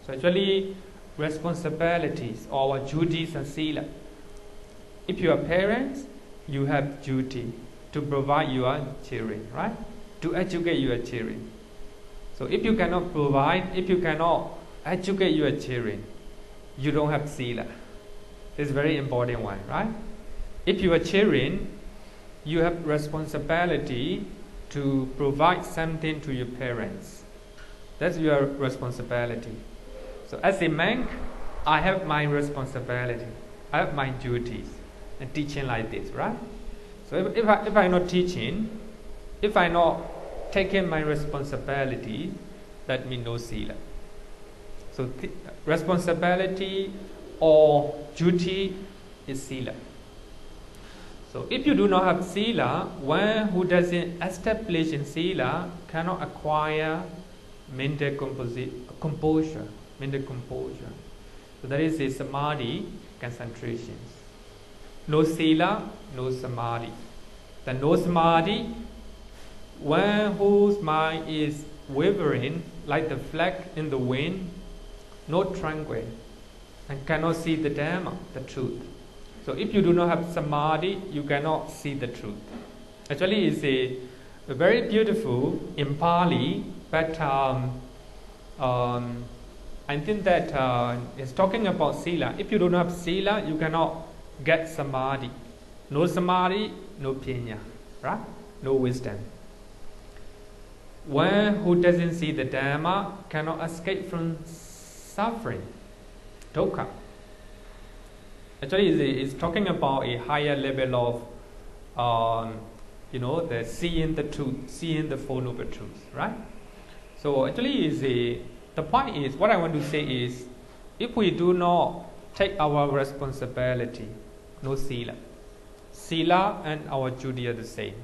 So actually, responsibilities or duties are sila. If you are parents, you have duty to provide your children, right? To educate your children. So if you cannot provide, if you cannot educate your children, you don't have sila. This is a very important one, right? If you are children, you have responsibility to provide something to your parents. That's your responsibility. So as a monk, I have my responsibility. I have my duties and teaching like this, right? So if I'm not teaching, if I'm not taking my responsibility, that means no sila. So responsibility or duty is sila. So if you do not have sila, one who doesn't establish in sila cannot acquire mental composure. So that is a samadhi concentration. No sila, no samadhi. The no samadhi, one whose mind is wavering like the flag in the wind, not tranquil, and cannot see the Dhamma, the truth. So if you do not have samadhi, you cannot see the truth. Actually, it's a very beautiful in Pali, but I think that it's talking about sila. If you do not have sila, you cannot get samadhi. No samadhi, no pinya, right? No wisdom. One who doesn't see the Dhamma cannot escape from suffering, dukkha. Actually, it's talking about a higher level of, the seeing the truth, seeing the Four Noble Truths, right? So actually, the point is, what I want to say is, if we do not take our responsibility, no sila. Sila and our duty are the same.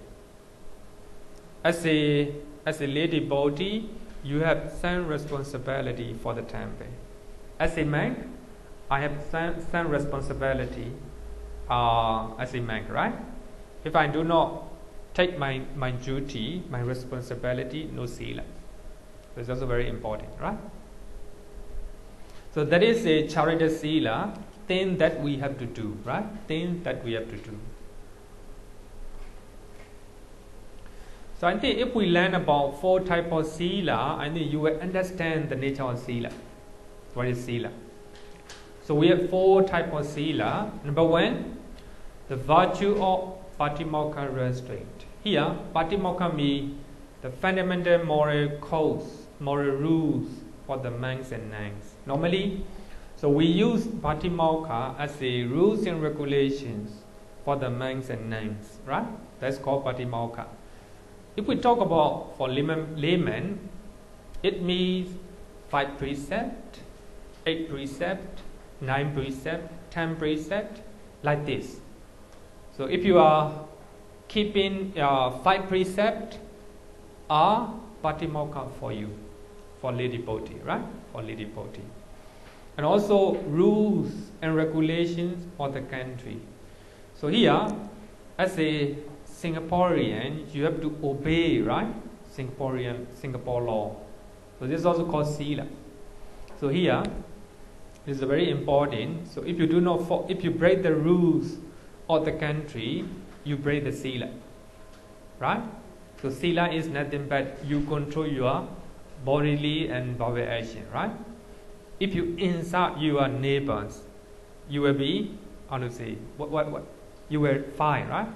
As a lady body, you have some responsibility for the temple. As a monk, I have some responsibility as a monk, right? If I do not take my duty, my responsibility, no sila. So it's also very important, right? So that is a charita sila, thing that we have to do, right? Thing that we have to do. So I think if we learn about 4 types of sila, I think you will understand the nature of sila. What is sila? So we have 4 types of sila. Number 1, the virtue of patimokkha restraint. Here, patimokkha means the fundamental moral codes, moral rules for the monks and nuns. Normally, so we use patimokkha as a rules and regulations for the monks and nuns, right? That's called patimokkha. If we talk about for laymen, it means 5 precepts, 8 precepts, 9 precepts, 10 precepts, like this. So if you are keeping 5 precepts, are patimokkha for you, for lay devotee, right? For lay devotee. And also rules and regulations for the country. So here, as a Singaporean, you have to obey, right? Singapore law. So this is also called sila. So here, this is very important. So if you do not, if you break the rules of the country, you break the sila, right? So sila is nothing but you control your bodily and verbal action, right? If you insult your neighbors, you will be, how to say, what? You will fine, right?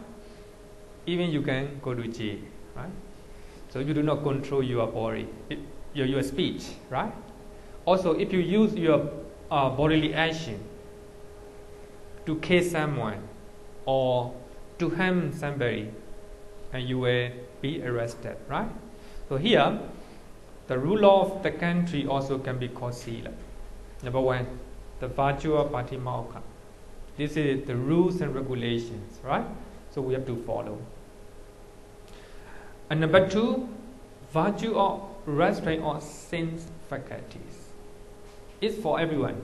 Even you can go to jail, right? So you do not control your body, your speech, right? Also, if you use your bodily action to kill someone or to harm somebody, and you will be arrested, right? So here, the rule of the country also can be called sila. Number 1, the virtue of patimokkha. This is the rules and regulations, right? So we have to follow. And number 2, virtue of restraint or sense faculties. It's for everyone.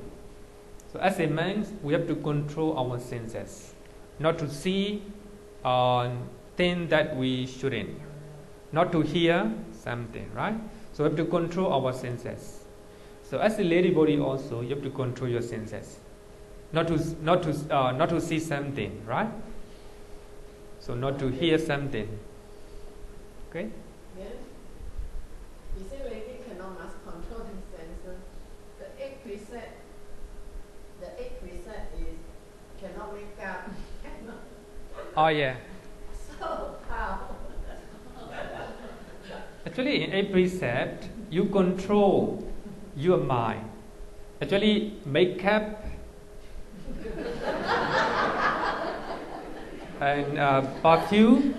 So as a man, we have to control our senses, not to see things that we shouldn't, not to hear something, right? So we have to control our senses. So as a lay devotee also, you have to control your senses, not to see something, right? So not to hear something. Okay? Yes. You say lady cannot must control the senses. The 8 precept is cannot make up. Oh yeah. So how? Actually, in 8 precept, you control your mind. Actually, makeup and perfume,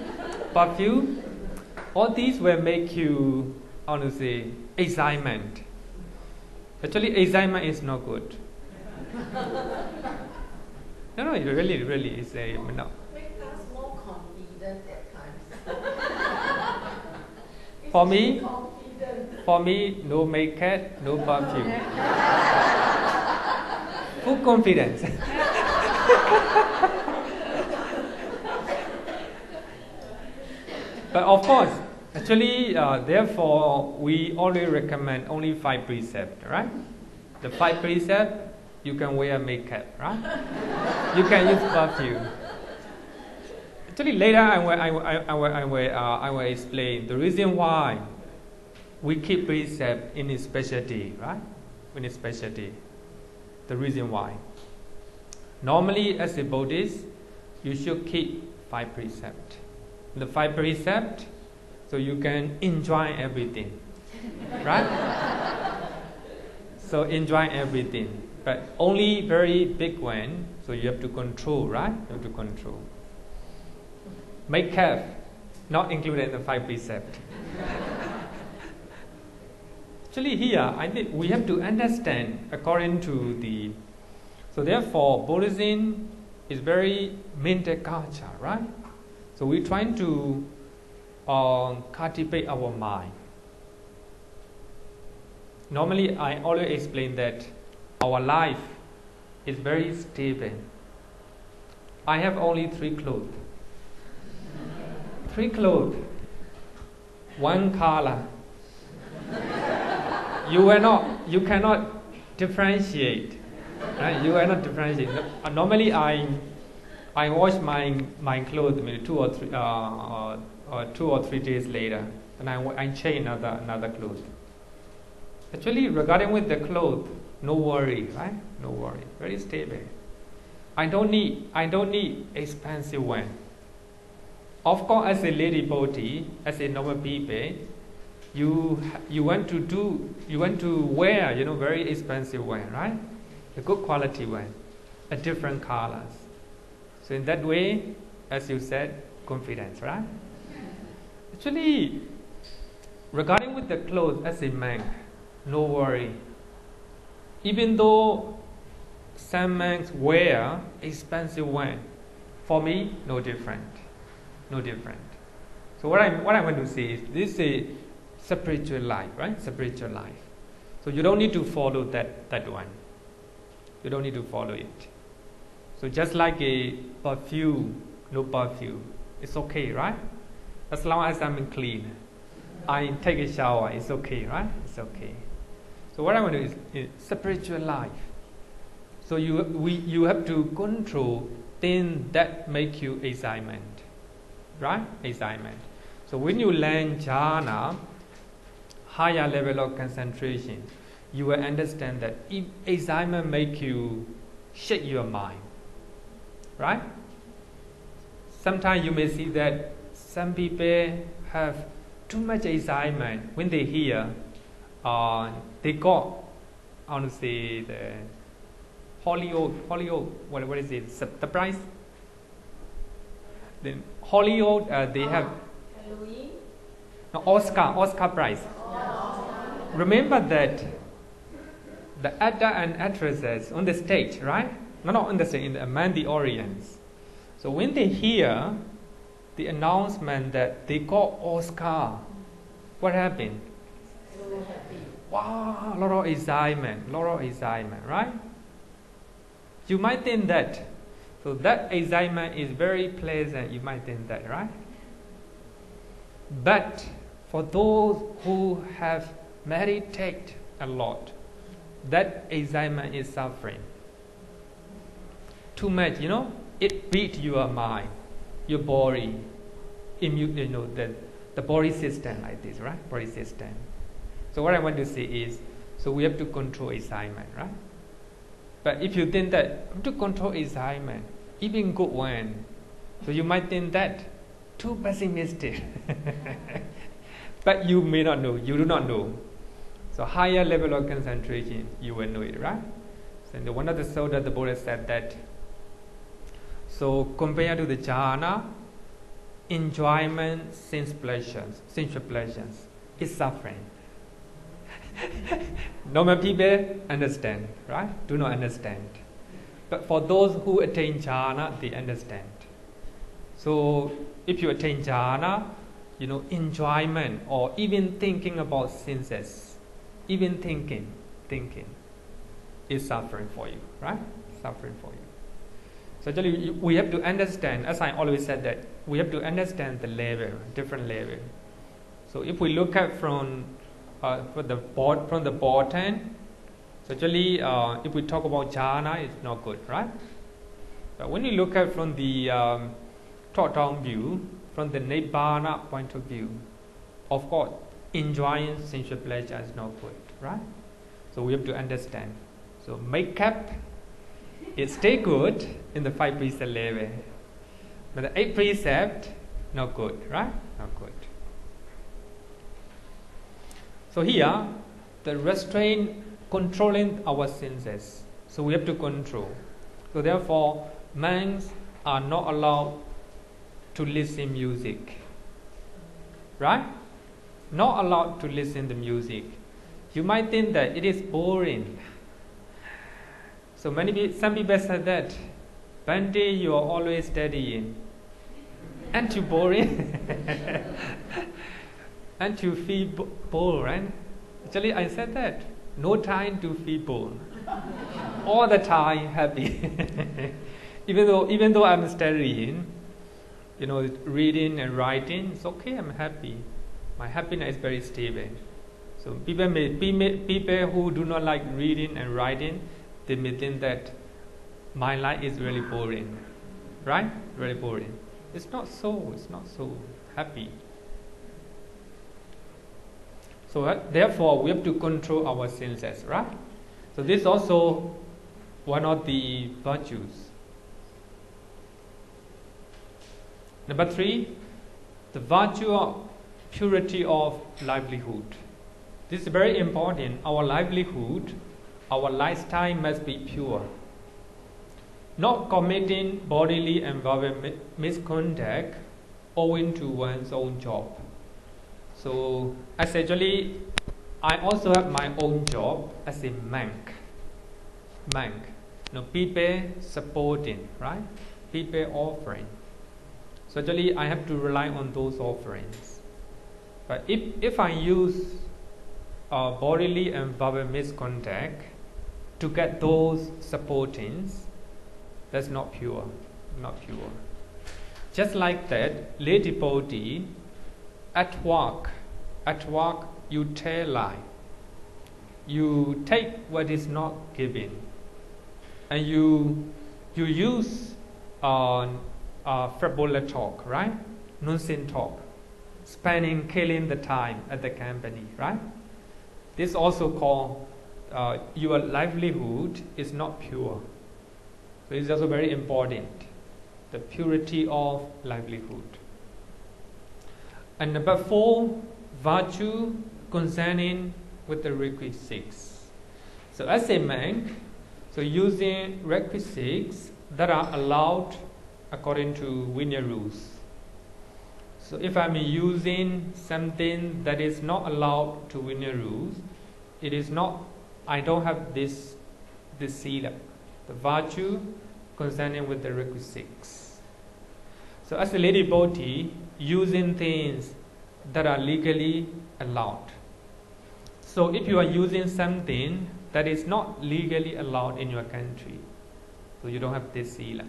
all these will make you, honestly, excitement. Actually, excitement is not good. No, it really is a no. Make us more confident at times. For me, no makeup, no perfume. Full confidence. But of course, actually, therefore, we only recommend only 5 precepts, right? The 5 precepts, you can wear makeup, right? You can use perfume. Actually, later I will explain the reason why we keep precept in its specialty, right? In its specialty, the reason why. Normally, as a Buddhist, you should keep 5 precepts. The 5 precepts, so you can enjoy everything, right? So enjoy everything, but only very big one. So you have to control, right? You have to control. Makeup, not included in the 5 precepts. Actually, here I think we have to understand according to the. So therefore, Buddhism is very mental culture, right? So we're trying to cultivate our mind. Normally, I always explain that our life is very stable. I have only 3 clothes. 3 clothes, 1 color. You cannot differentiate. Right? You cannot differentiate. Normally, I wash my clothes maybe 2 or 3 days later, and I change another clothes. Actually, regarding with the clothes, no worry, right? No worry, very stable. I don't need expensive one. Of course, as a lady body, as a normal people, you want to wear very expensive one, right? A good quality one, a different colors. So in that way, as you said, confidence, right? Actually, regarding with the clothes as a man, no worry. Even though some men wear expensive one, for me, no different. So what I want to say is this is a spiritual life, right? Spiritual life. So you don't need to follow that one. You don't need to follow it. So just like a perfume, no perfume, it's okay, right? As long as I'm clean, I take a shower, it's okay, right? It's okay. So what I want to do is spiritual life. So you have to control things that make you excitement, right? Excitement. So when you learn jhana, higher level of concentration, you will understand that if excitement make you shake your mind, right? Sometimes you may see that some people have too much excitement when they hear they got, I want to say, the Hollywood, what is it? Surprise? Then Hollywood, they have Halloween? no, Oscar prize. Remember that the actor and actresses on the stage, right? Not on the stage, among the audience. So when they hear the announcement that they got Oscar, what happened? So happy. Wow, a lot of excitement, right? You might think that. So that excitement is very pleasant, you might think that, right? But for those who have meditated a lot, that excitement is suffering. Too much, it beats your mind, your body, the body system like this, right? Body system. So what I want to say is, so we have to control excitement, right? But if you think that to control excitement, even good one, so you might think that too pessimistic. But you may not know, you do not know. So higher level of concentration, you will know it, right? So in one of the sutta, the Buddha said that, so compared to the jhana, enjoyment, sensual pleasures is suffering. Normal people understand, right? Do not understand. But for those who attain jhana, they understand. So if you attain jhana, enjoyment or even thinking about senses, even thinking is suffering for you, right? Suffering for you. So actually we have to understand, as I always said, that we have to understand the level, different level. So if we look at from the bottom, so actually if we talk about jhana, it's not good, right? But when you look at from the top-down view, from the nibbana point of view, of course, enjoying sensual pleasure is not good, right? So we have to understand. So makeup, it stay good in the 5 precept level, but the 8 precept, not good, right? Not good. So here, the restraint controlling our senses. So we have to control. So therefore, monks are not allowed to listen music, right? Not allowed to listen to music. You might think that it is boring. So some people said that, Bante, you are always studying. Aren't you boring? Aren't you feel bored, right? Actually, I said that. No time to feel bored. All the time happy. even though I'm studying, reading and writing, it's okay, I'm happy. My happiness is very stable. So people who do not like reading and writing, they may think that my life is really boring, right? Very boring. It's not so happy. So therefore, we have to control our senses, right? So this is also one of the virtues. Number 3, the virtue of purity of livelihood. This is very important. Our livelihood, our lifestyle must be pure. Not committing bodily and verbal misconduct owing to one's own job. So, essentially, I also have my own job as a monk. People supporting, right? People offering. So actually, I have to rely on those offerings. But if I use bodily and verbal misconduct to get those supportings, that's not pure. Just like that, lay devotee, at work you tell lie. You take what is not given, and you use frivolous talk, right? Nonsense talk, killing the time at the company, right? This also called your livelihood is not pure. So it's also very important, the purity of livelihood. And number 4, virtue concerning with the requisites. So as a monk, so using requisites that are allowed according to Vinaya rules. So if I'm using something that is not allowed to Vinaya rules, it is not, I don't have this sila, the virtue concerning with the requisites. So as a lady devotee, using things that are legally allowed. So if you are using something that is not legally allowed in your country, so you don't have this sila.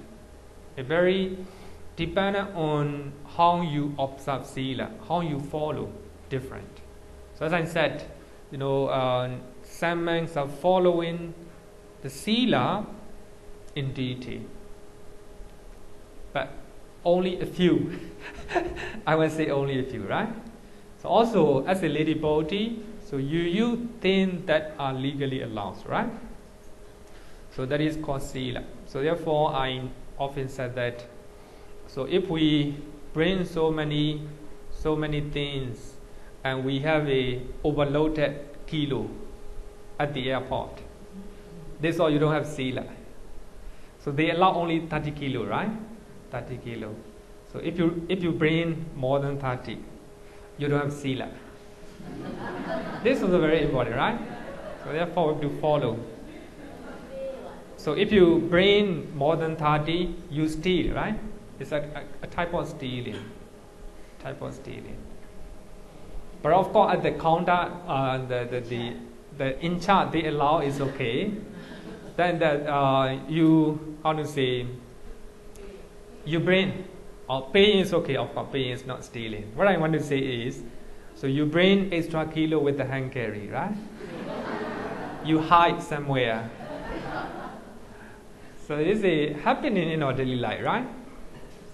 It very dependent on how you observe sila, how you follow different. So as I said, some monks are following the sila in detail, but only a few. I will say only a few, right? So also as a lady devotee, so you use things that are legally allowed, right? So that is called sila. So therefore I often said that, so if we bring so many things and we have a overloaded kilo at the airport, this all you don't have sila. So they allow only 30 kilo, right? 30 kilo. So if you bring more than 30, you don't have sila. This is very important, right? So therefore we have to follow. So if you bring more than 30, you steal, right? It's a type of stealing. But of course at the counter, the in charge they allow is okay. Then that you bring, or paying is okay, of course paying is not stealing. What I want to say is, so you bring extra kilo with the hand carry, right? You hide somewhere. So this is happening in our daily life, right?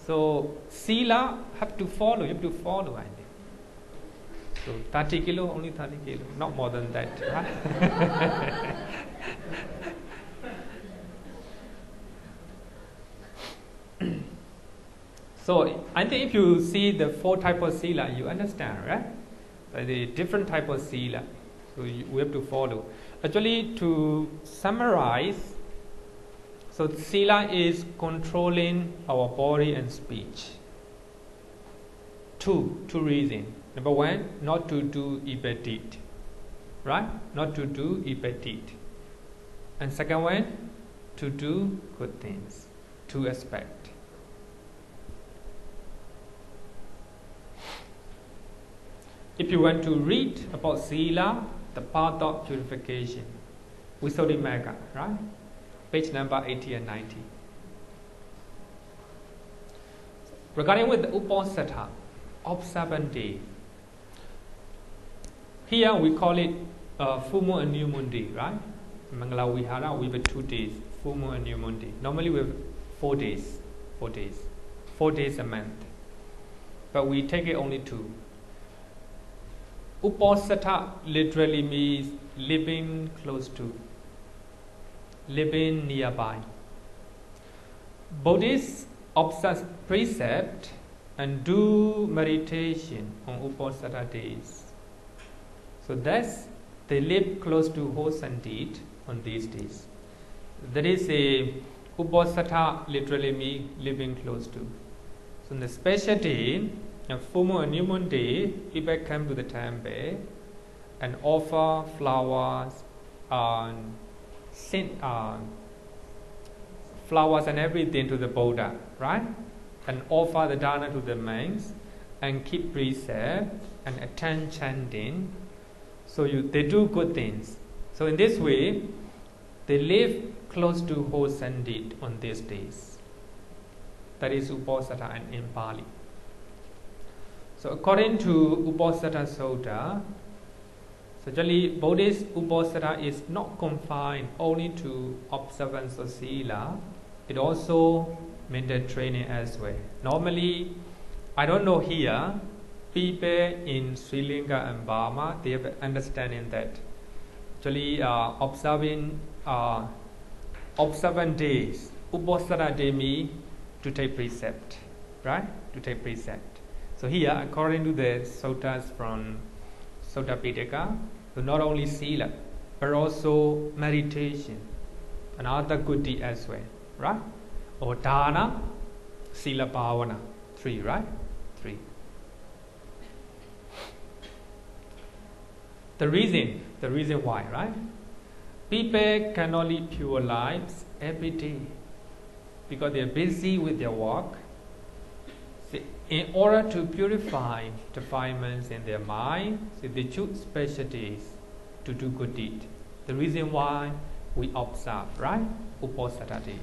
So sila have to follow, you have to follow, I think. So 30 kilo, only 30 kilo, not more than that, right? So I think if you see the 4 types of sila, you understand, right? The different type of sila. So we have to follow. Actually, to summarize, so sila is controlling our body and speech. Two reasons. Number 1, not to do evil deed, right? Not to do evil deed. And second one, to do good things. 2 aspects. If you want to read about sila, the path of purification, Visuddhimagga, right? Page number 80 and 90. regarding with the Uposatha, observant day. Here we call it full moon and new moon day, right? Mangala Vihara, we have 2 days, full moon and new moon day. Normally we have 4 days, 4 days, 4 days a month. But we take it only 2. Uposatha literally means living close to, living nearby. Buddhists observe precept and do meditation on Uposatha days. So thus they live close to wholesome deed on these days. That is a Uposatha literally means living close to. So on the special day, full moon and new moon day, people come to the temple and offer flowers and flowers and everything to the Buddha, right? And offer the dana to the monks and keep precept and attend chanting. So they do good things. So in this way, they live close to wholesome deed on these days. That is Uposatha and in Pali. So according to Uposatha Sutta, so generally Buddhist Uposatha is not confined only to observance of Sila. It also mental training as well. Normally, I don't know here, people in Sri Lanka and Burma, they have understanding that actually observant days, Uposatha day means to take precept, right? To take precept. So here, according to the suttas from Sutta Pitaka, so not only Sila, but also meditation and other good deed as well, right? Or Dana, Sila Bhavana, 3, right? 3. The reason why, right? People cannot live pure lives every day because they are busy with their work. So in order to purify defilements in their mind, so they choose special days to do good deed. The reason why we observe, right? Uposatha day.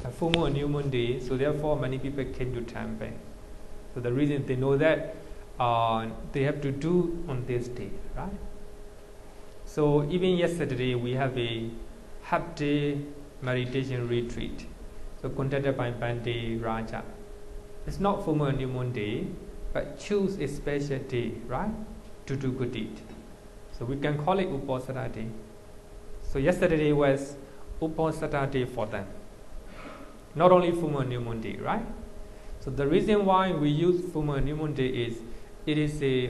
A full moon and new moon day, so therefore many people came to temple. So the reason they know that they have to do on this day, right? So even yesterday we have a half-day meditation retreat. So conducted by Bante Raja. It's not full moon and new moon day, but choose a special day, right? To do good deed. So we can call it Uposatha day. So yesterday was Uposatha day for them. Not only full moon and new moon day, right? So the reason why we use full moon and new moon day is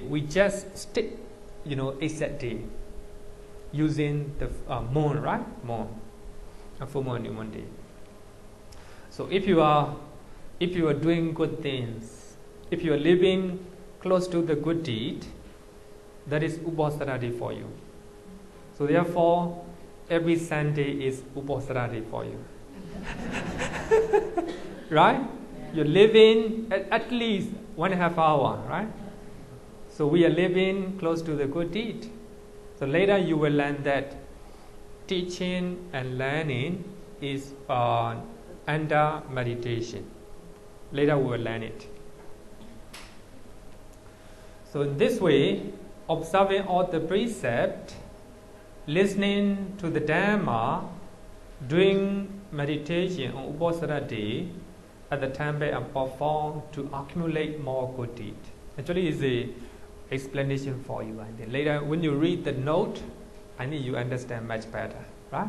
we just stick, exact day using the moon, right? Moon, a full moon and new moon day. So if you are doing good things, if you are living close to the good deed, that is Uposatha day for you. So therefore, every Sunday is Uposatha day for you. Right? You're living at least 1.5 hours, right? So we are living close to the good deed. So later you will learn that teaching and learning is under meditation. Later we will learn it. So in this way, observing all the precepts, listening to the Dhamma, doing meditation on Uposatha day at the temple and perform to accumulate more good deed. Actually, it's a explanation for you. And then later, when you read the note, I think you understand much better, right?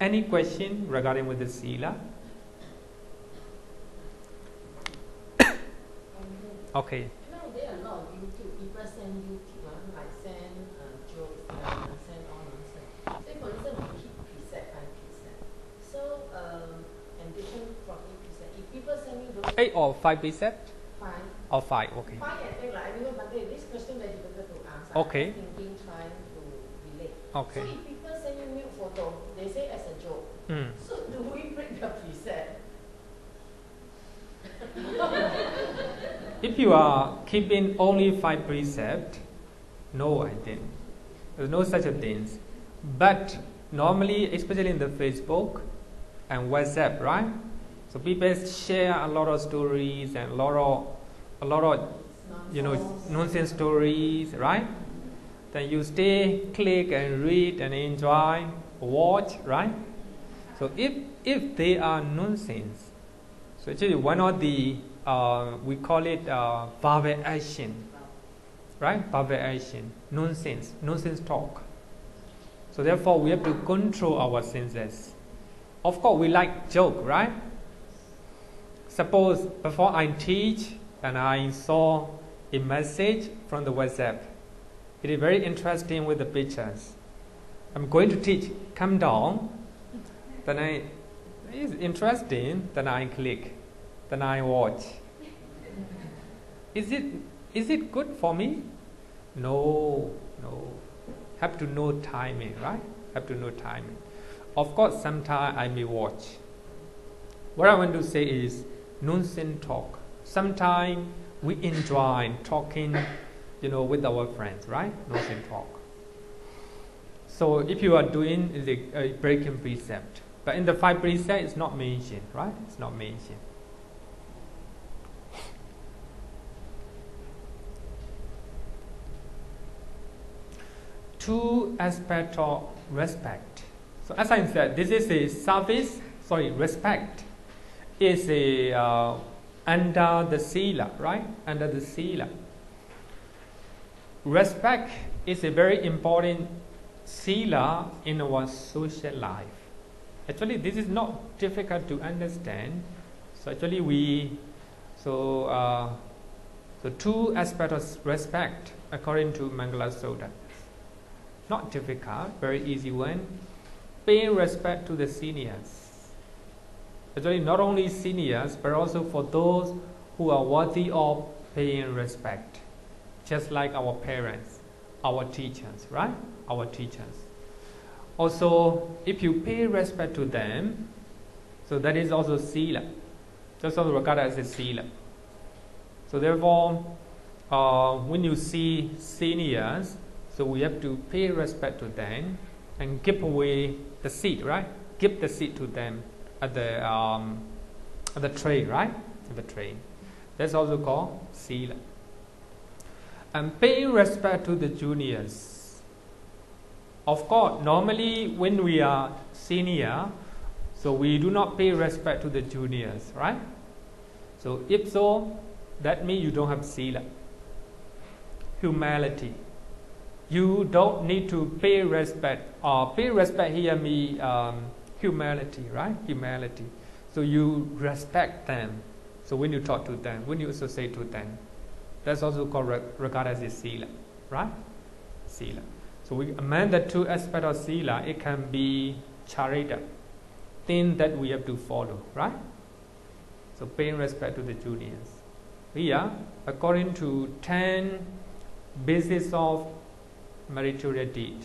Any question regarding with the Sila? Okay. Nowadays, a lot of YouTube people send YouTube, like send jokes, send all nonsense. Say for instance, we keep precept, 5 precept. So, and different from each precept. If people send you those 8 or 5 precept? 5. Or 5, okay. 5 I think like anyway, but this question very difficult to answer. Okay. I'm thinking, trying to relate. Okay. So if people send you nude photo, they say as a joke. So do we break the precept? If you are keeping only 5 precepts, no, I think. There's no such a thing. But normally, especially in the Facebook and WhatsApp, right? So people share a lot of stories and a lot of nonsense stories, right? Then you stay, click and read and enjoy, watch, right? So if they are nonsense, so actually one of the we call it variation, right? Variation, nonsense talk. So therefore we have to control our senses. Of course we like joke, right? Suppose before I teach and I saw a message from the WhatsApp. It is very interesting with the pictures. I'm going to teach, come down. Then it's interesting, then I click, then I watch. Is it good for me? No. Have to know timing, right? Have to know timing. Of course, sometimes I may watch. What I want to say is nonsense talk. Sometimes we enjoy talking, with our friends, right? Nonsense talk. So if you are doing a breaking precept, but in the 5 precepts, it's not mentioned, right? It's not mentioned. Two aspects of respect. So as I said, this is a service. Respect is a under the sila, right? Under the sila. Respect is a very important sila in our social life. Actually, this is not difficult to understand. So actually, so two aspects of respect according to Mangala Sutta. Not difficult, very easy one. Pay respect to the seniors. Actually, not only seniors, but also for those who are worthy of paying respect. Just like our parents, our teachers, right? Our teachers. Also, if you pay respect to them, so that is also sila. That's also regarded as a sila. So therefore, when you see seniors, so we have to pay respect to them and give away the seat, right? Give the seat to them at the train, right? At the train. That's also called sila. And paying respect to the juniors. Of course, normally when we are senior, so we do not pay respect to the juniors, right? So if so, that means you don't have sila. Humility. You don't need to pay respect. Pay respect here means humility, right? Humility. So you respect them. So when you talk to them, when you associate to them, that's also called regarded as a sila, right? Sila. So we among the two aspects of sila, it can be charita, thing that we have to follow, right? So paying respect to the juniors. Here, according to 10 bases of meritorious deed,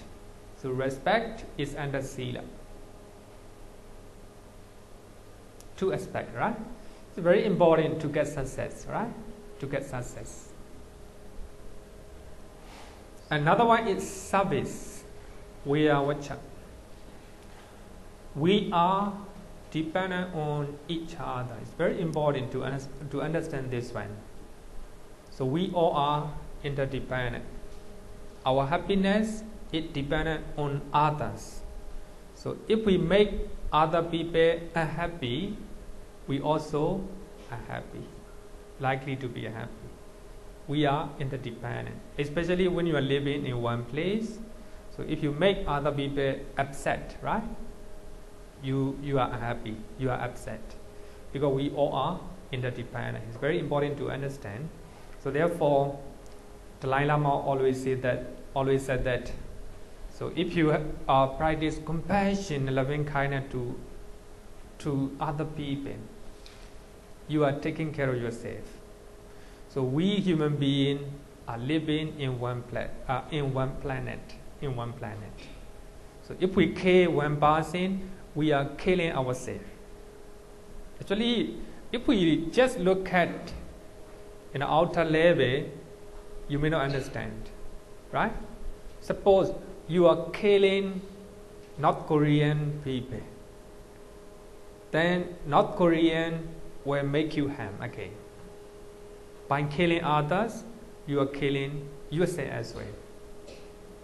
so respect is under sila. Two aspects, right? It's very important to get success, right? To get success. Another one is service. We are what? We are dependent on each other. It's very important to understand this one. So we all are interdependent. Our happiness is dependent on others. So if we make other people unhappy, we also are happy, likely to be happy. We are interdependent, especially when you are living in one place. So if you make other people upset, right? You are unhappy, you are upset, because we all are interdependent. It's very important to understand. So therefore, Dalai Lama always said that. So if you practice compassion and loving kindness to other people, you are taking care of yourself. So we human beings are living in one planet. So if we kill one person, we are killing ourselves. Actually, if we just look at in the outer level, you may not understand, right? Suppose you are killing North Korean people. then North Korean will make you ham again. By killing others, you are killing yourself as well.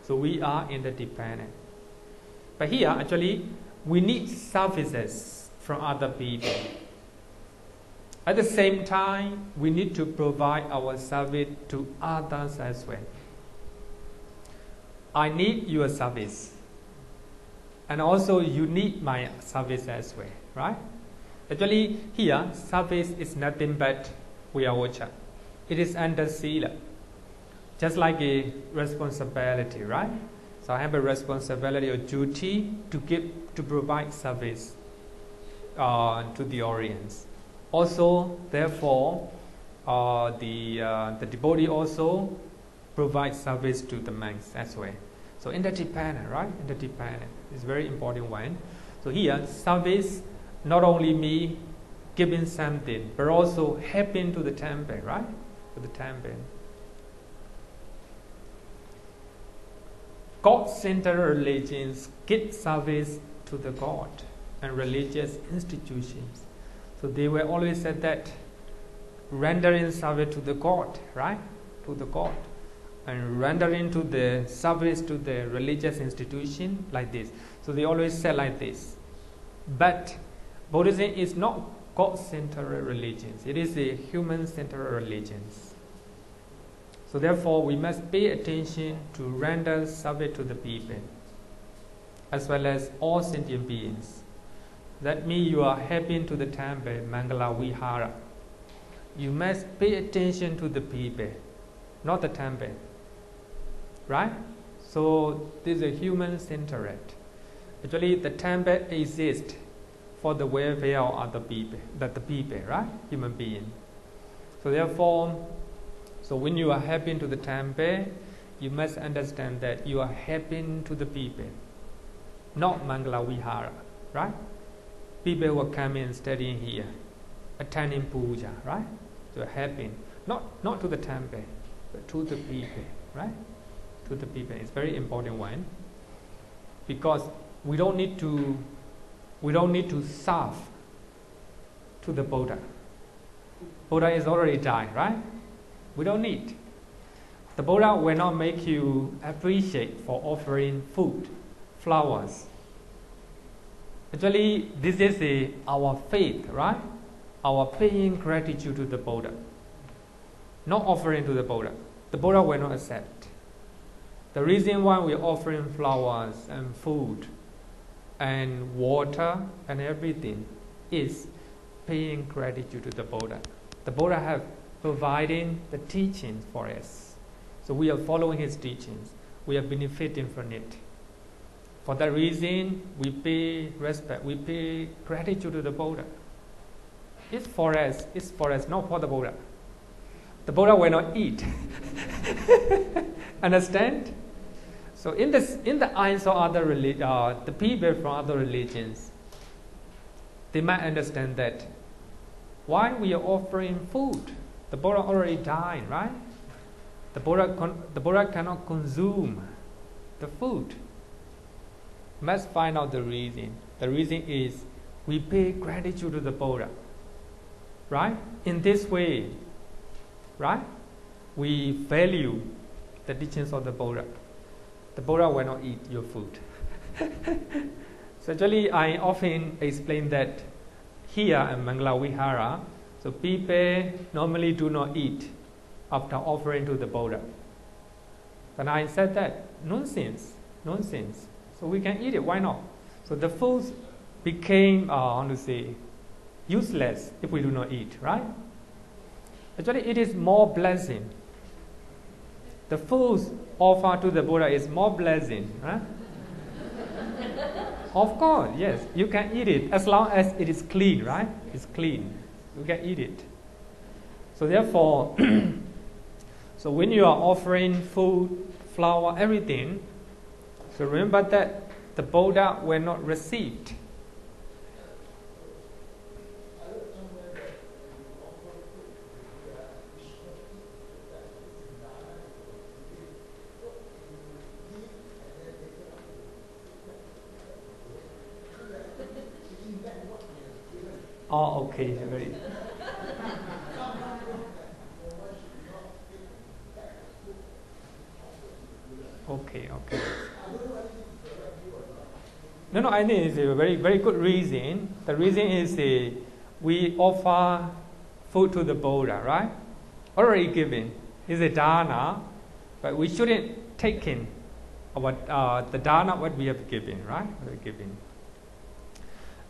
So we are interdependent. But here, actually, we need services from other people. At the same time, we need to provide our service to others as well. I need your service. And also you need my service as well, right? Actually, here, service is nothing but Vyaocha. It is under Sila. Just like a responsibility, right? So I have a responsibility or duty to provide service to the audience. Also, therefore, the devotee also provides service to the monks as well. So interdependent, right? Interdependent is very important one. So here, service not only me giving something, but also helping to the temple, right? To the temple. God-centered religions give service to the God and religious institutions. So they were always said that rendering service to the God, right? To the God. And rendering to the service to the religious institution like this. So they always said like this. But Buddhism is not God-centered religions. It is a human-centered religions. So therefore, we must pay attention to render service to the people, as well as all sentient beings. That means you are helping to the temple, Mangala Vihara. You must pay attention to the people, not the temple. Right? So this is a human-centered. Actually, the temple exists for the welfare of other people, the people, right? Human being. So therefore, so when you are helping to the temple, you must understand that you are helping to the people, not Mangala Vihara, right? People who are coming and studying here, attending puja, right? So helping, not to the temple, but to the people, right? To the people. It's very important one, because we don't need to serve to the Buddha. Buddha is already died, right? We don't need. The Buddha will not make you appreciate for offering food, flowers. Actually, this is our faith, right? Our paying gratitude to the Buddha. Not offering to the Buddha. The Buddha will not accept. The reason why we're offering flowers and food and water and everything is paying gratitude to the Buddha. The Buddha have providing the teachings for us. So we are following his teachings. We are benefiting from it. For that reason, we pay respect, we pay gratitude to the Buddha. It's for us, not for the Buddha. The Buddha will not eat. Understand? So in the eyes of other the people from other religions, they might understand that why we are offering food. The Buddha already died, right? The Buddha cannot consume the food. Must find out the reason. The reason is we pay gratitude to the Buddha, right? In this way, right? We value the teachings of the Buddha. The Buddha will not eat your food. So actually, I often explain that here in Mangala Vihara, so people normally do not eat after offering to the Buddha. And I said that, nonsense. So we can eat it, why not? So the food became, useless if we do not eat, right? Actually, it is more blessing. The food offered to the Buddha is more blessing, right? Of course, yes, you can eat it as long as it is clean, right? It's clean. You can eat it. So therefore, so when you are offering food, flower, everything, so remember that the Buddha will not receive it. Oh, okay. Very. Okay. No, I think it's a very, very good reason. The reason is we offer food to the Buddha, right? Already given. It's a dana, but we shouldn't take in the dana what we have given, right? We're given.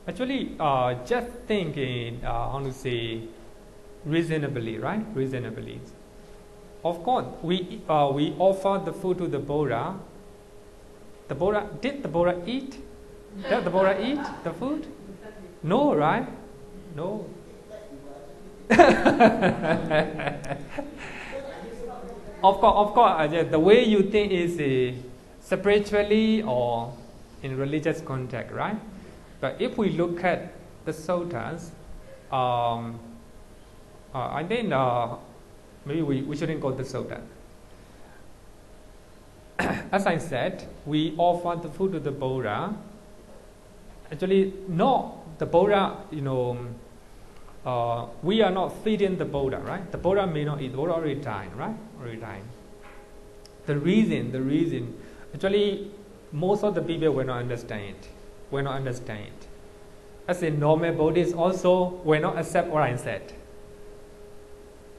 Actually, just thinking, how to say, reasonably, right? Reasonably. Of course, we offer the food to the Buddha. Did the Buddha eat? Did the Buddha eat the food? No, right? No. Of course, the way you think is spiritually or in religious context, right? But if we look at the suttas, I think maybe we shouldn't go to the sutta. As I said, we offer the food to the Buddha. Actually, no, the Buddha, we are not feeding the Buddha, right? The Buddha may not eat. The Buddha already died, right? Already died. The reason, actually, most of the people will not understand. As a normal Buddhist also will not accept what I said.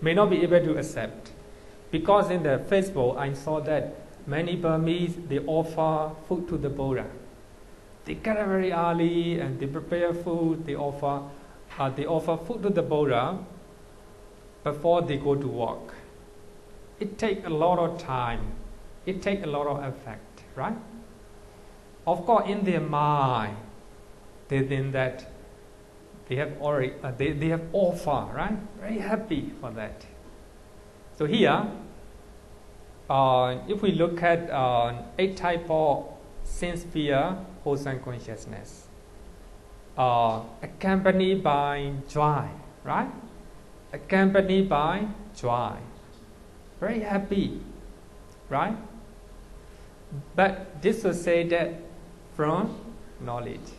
May not be able to accept. Because in the Facebook, I saw that many Burmese, they offer food to the Buddha. They get up very early and they prepare food. They offer food to the Buddha before they go to work. It takes a lot of time. It takes a lot of effort, right? Of course, in their mind, they think that they have already they have offer, right? Very happy for that. So here, if we look at 8 types of sense sphere, wholesome consciousness, accompanied by joy, right? Accompanied by joy, very happy, right? But this will say that from knowledge.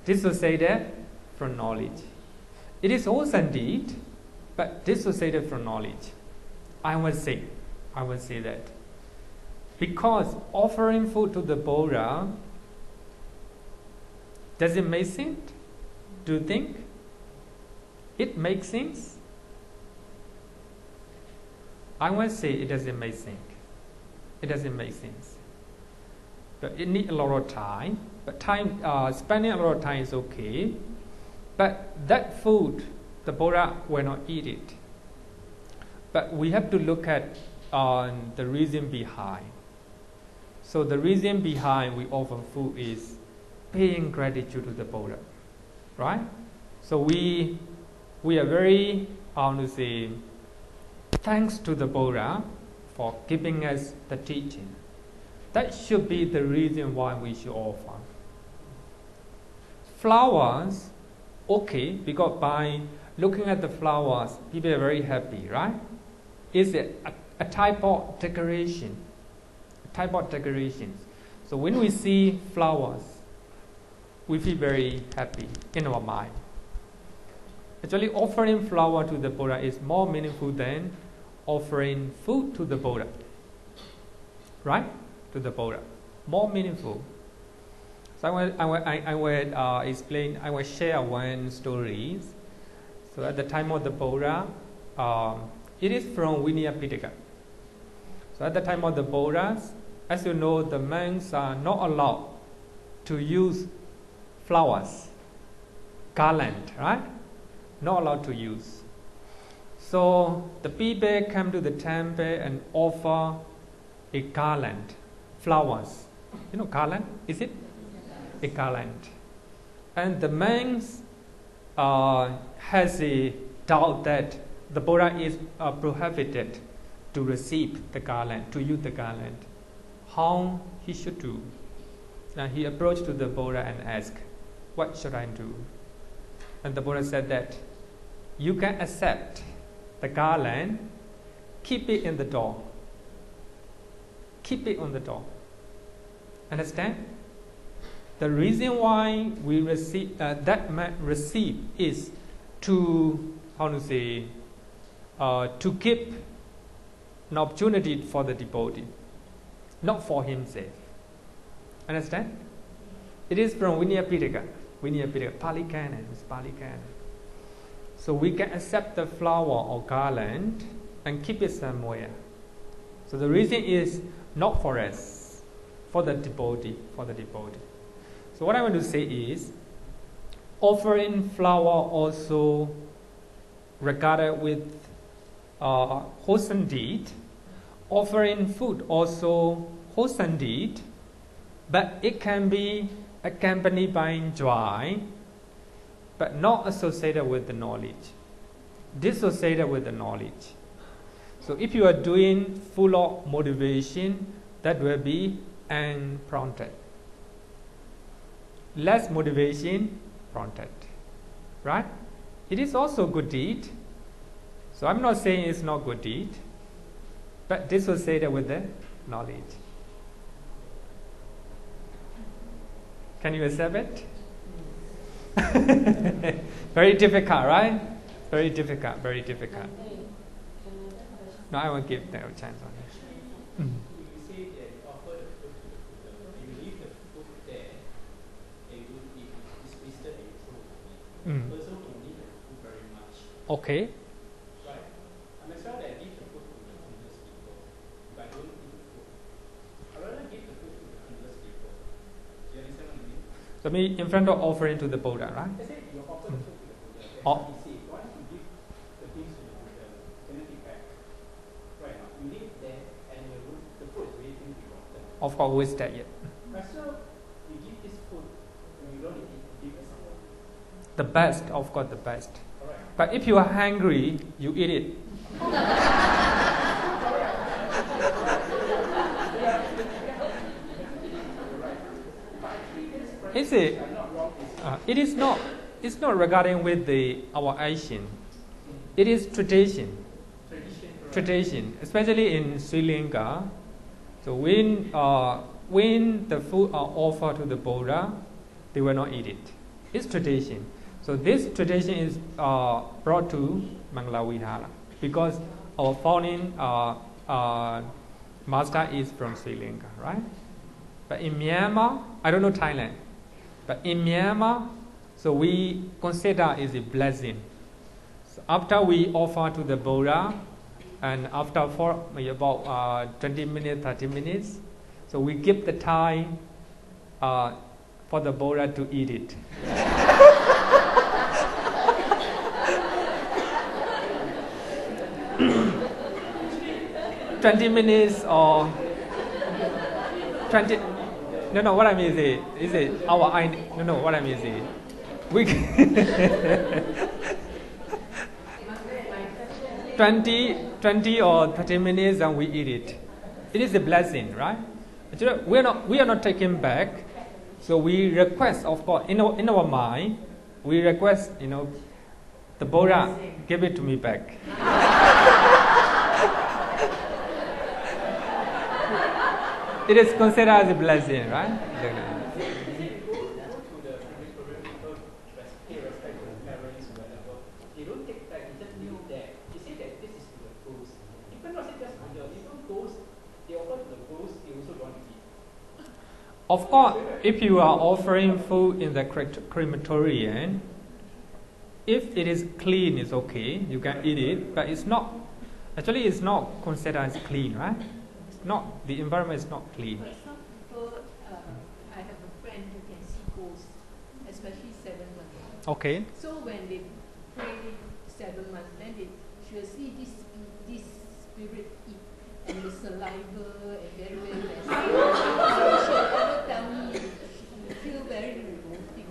This will say that from knowledge. It is also indeed, but this will say that from knowledge. I will say that. Because offering food to the Buddha, does it make sense? Do you think? It makes sense? I will say it doesn't make sense. It doesn't make sense. But it needs a lot of time. But spending a lot of time is okay. But that food, the Buddha will not eat it. But we have to look at the reason behind. So the reason behind we offer food is paying gratitude to the Buddha, right? So we are very, thanks to the Buddha for giving us the teaching. That should be the reason why we should offer. Flowers, okay, because by looking at the flowers, people are very happy, right? It's a type of decoration. So when we see flowers, we feel very happy in our mind. Actually, offering flower to the Buddha is more meaningful than offering food to the Buddha. Right? To the Buddha. More meaningful. So I will explain, I will share one story. So at the time of the Buddha, it is from Vinaya Pitaka. So at the time of the Buddhas, as you know, the monks are not allowed to use flowers, garland, right? Not allowed to use. So the people come to the temple and offer a garland, flowers. You know garland? Is it? A garland. And the monks has a doubt that the Buddha is prohibited to receive the garland, to use the garland. How he should do? And he approached to the Buddha and asked, what should I do? And the Buddha said that you can accept the garland, keep it in the door. Keep it on the door. Understand? the reason why we receive receive is to to give an opportunity for the devotee, not for himself. Understand? It is from Vinaya Pitaka, Pali Canon, it's Pali Canon. So we can accept the flower or garland and keep it somewhere. So the reason is not for us, for the devotee, So what I want to say is, offering flower also regarded with wholesome deed, offering food also wholesome deed, but it can be accompanied by joy, but not associated with the knowledge, dissociated with the knowledge. So if you are doing full of motivation, that will be unprompted. Less motivation, prompted. Right? It is also good deed. So I'm not saying it's not good deed, but dissociated with the knowledge. Can you accept it? Very difficult, right? Very difficult. No, I won't give them a chance on it. You say that offer the food to the Buddha. If you leave the food there, it would be dispised and thrown. Person who need the food very much. Okay. Right. I may say that I give the food to the homeless people. If I don't eat the food, I'd rather give the food to the homeless people. Do you understand what I mean? So me in front of offering to the Buddha, right? I said you offer the food to the Buddha. That's Oh. what he said. Why don't you give the things to the Buddha? Can I take back? Right now, you leave there and the food is waiting to be rotten. Of course, we stay yet. Right, so you give this food and you don't eat it, give it someone. The best, of course, the best. Alright. But if you are hungry, you eat it. Is it? It is not. It's not regarding with our action. It is tradition. Tradition, especially in Sri Lanka. So when the food are offered to the Buddha, they will not eat it. It's tradition. So this tradition is brought to Mangala Vihara because our founding master is from Sri Lanka, right? But in Myanmar, I don't know Thailand, but in Myanmar, so we consider it a blessing. So after we offer to the Buddha, and after for about 20 minutes, 30 minutes, so we give the time for the Buddha to eat it. $20 or 20. No. What I mean is it our idea? No. What I mean is we 20 or 30 minutes and we eat it. It is a blessing, right? We are not taking back. So we request, of course, in our mind, we request, the Buddha give it to me back. It is considered as a blessing, right? Of course, if you are offering food in the crematorium, if it is clean, it's okay. You can eat it, but it's not. Actually, it's not considered as clean, right? It's not. The environment is not clean. For some people, I have a friend who can see ghosts, especially 7 months. Okay. So when they pray 7 months, then she will see this spirit eat and the saliva and very messy. She will ever tell me she feel very revolting.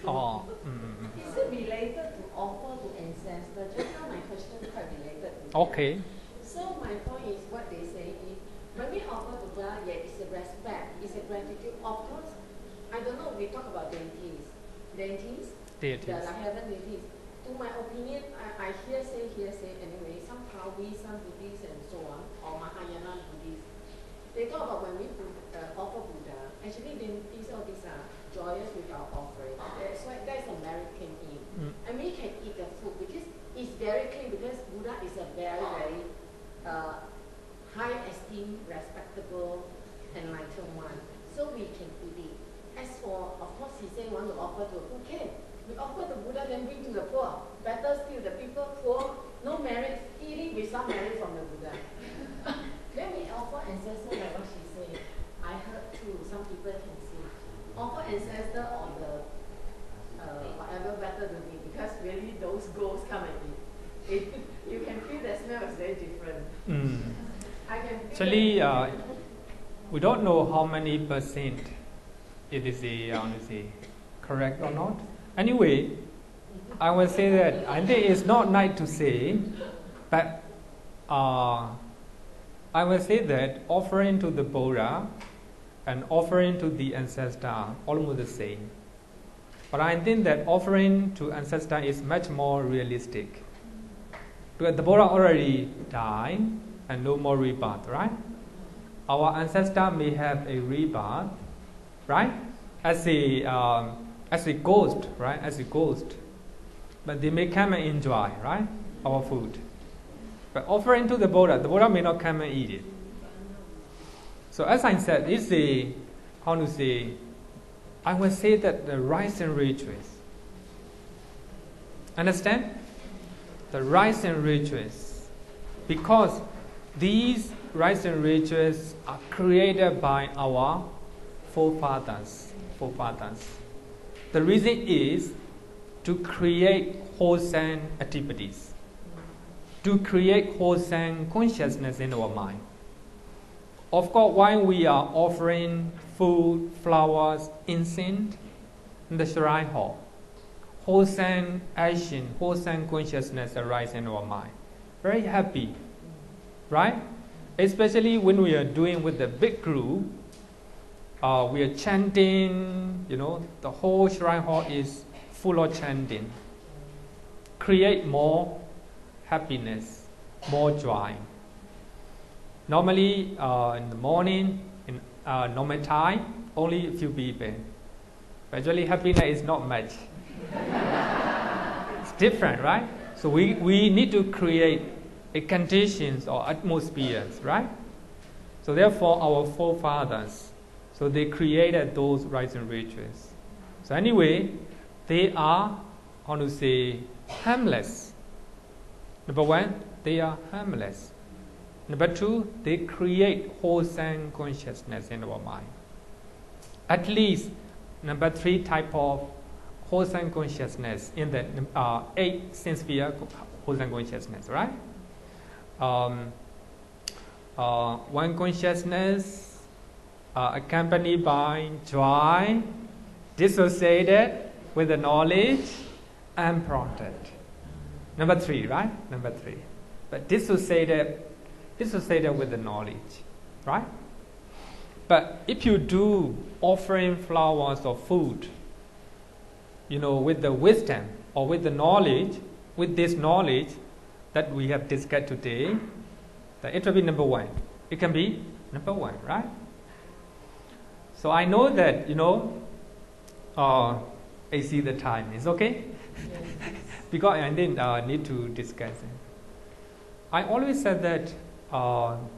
Oh. Is it related to offer to ancestors? Just now my question is quite related to that. Okay. So my point is what they say is when we offer to God, yeah, it's a respect, it's a gratitude. Of course, I don't know, we talk about deities. Deities. The heaven deities. To my opinion, I hearsay anyway, some Taoists, some Buddhists and so on, or Mahayana Buddhists, they talk about when we offer Buddha, actually these all these are joyous with our offering. That's why that's a merit came in. And we can eat the food because it's very clean, because Buddha is a very, very high esteem, respectable, enlightened one. So we can eat it. As for, of course, he said want to offer to who can. We offer to Buddha, then bring to the poor. Better still, the people poor, no merit, eating without merit from the Buddha. Then we offer ancestor, like what she said. I heard too, some people can say, offer ancestor or the whatever better to me, because really those ghosts come and eat. You can feel the smell is very different. I can feel actually, we don't know how many percent it is correct or not. Anyway, I will say that I think it's not nice to say, but I will say that offering to the Buddha and offering to the ancestor are almost the same. But I think that offering to ancestor is much more realistic. Because the Buddha already died and no more rebirth, right? Our ancestor may have a rebirth, right? As a ghost, right? As a ghost. But they may come and enjoy, right? Our food. But offering to the Buddha may not come and eat it. So as I said, it's I will say that the rites and rituals. Understand? The rites and rituals. Because these rites and rituals are created by our forefathers. The reason is to create wholesome activities, to create wholesome consciousness in our mind. Of course, while we are offering food, flowers, incense in the shrine hall, wholesome action, wholesome consciousness arises in our mind. Very happy, right? Especially when we are doing with the big group, we are chanting, the whole shrine hall is full of chanting. Create more happiness, more joy. Normally, in the morning, in normal time, only a few people. But actually, happiness is not much. It's different, right? So we need to create a conditions or atmospheres, right? So therefore, our forefathers, so they created those rites and rituals. So anyway, they are, harmless. Number one, they are harmless. Number two, they create wholesome consciousness in our mind. At least, number three type of wholesome consciousness in the 8 sense sphere wholesome consciousness, right? One consciousness accompanied by joy, dissociated with the knowledge, unprompted. Number three, right? Number three. But dissociated with the knowledge, right? But if you do offering flowers or food, with the wisdom or with the knowledge, with this knowledge that we have discussed today, that it will be number one. It can be number one, right? So I know that, I see the time. Is okay? Yes. Because I didn't need to discuss it. I always said that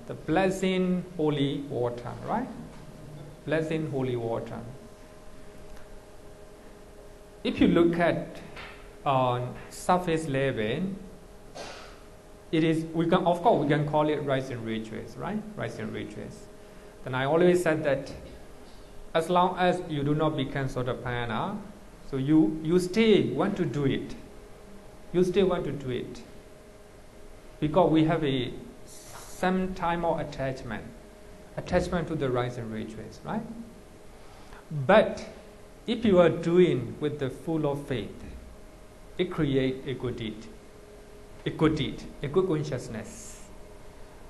the blessing holy water, right? Blessing holy water. If you look at surface level, it is we can call it rites and rituals, right? Rites and rituals. Then I always said that as long as you do not become Sotapanna, so you still want to do it. You still want to do it. Because we have some time of attachment to the rites and rituals, right? But if you are doing with the full of faith, it creates a good deed, a good consciousness.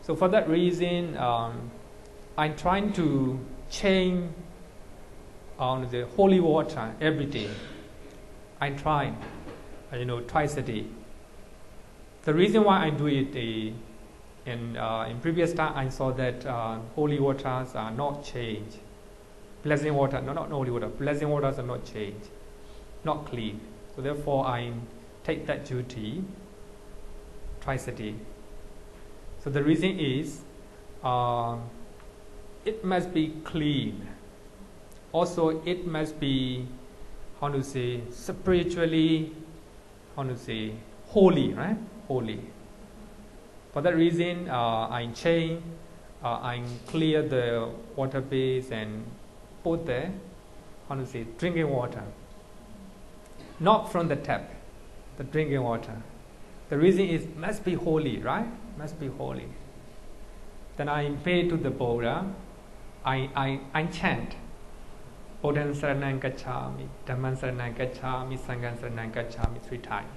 So for that reason, I'm trying to change the holy water every day. I'm trying, twice a day. The reason why I do it And in previous time, I saw that holy waters are not changed. Blessing water, no, not holy water. Blessing waters are not changed, not clean. So therefore, I take that duty twice a day. So the reason is, it must be clean. Also, it must be, how to say, spiritually, how to say, holy, right? Holy. For that reason, I change, I clear the water base and put there, how to say, drinking water. Not from the tap, the drinking water. The reason is, must be holy, right? Must be holy. Then I pay to the Buddha, I chant, Buddhaṃ saraṇaṃ gacchāmi, Dhammaṃ saraṇaṃ gacchāmi, Sanghaṃ saraṇaṃ gacchāmi 3 times.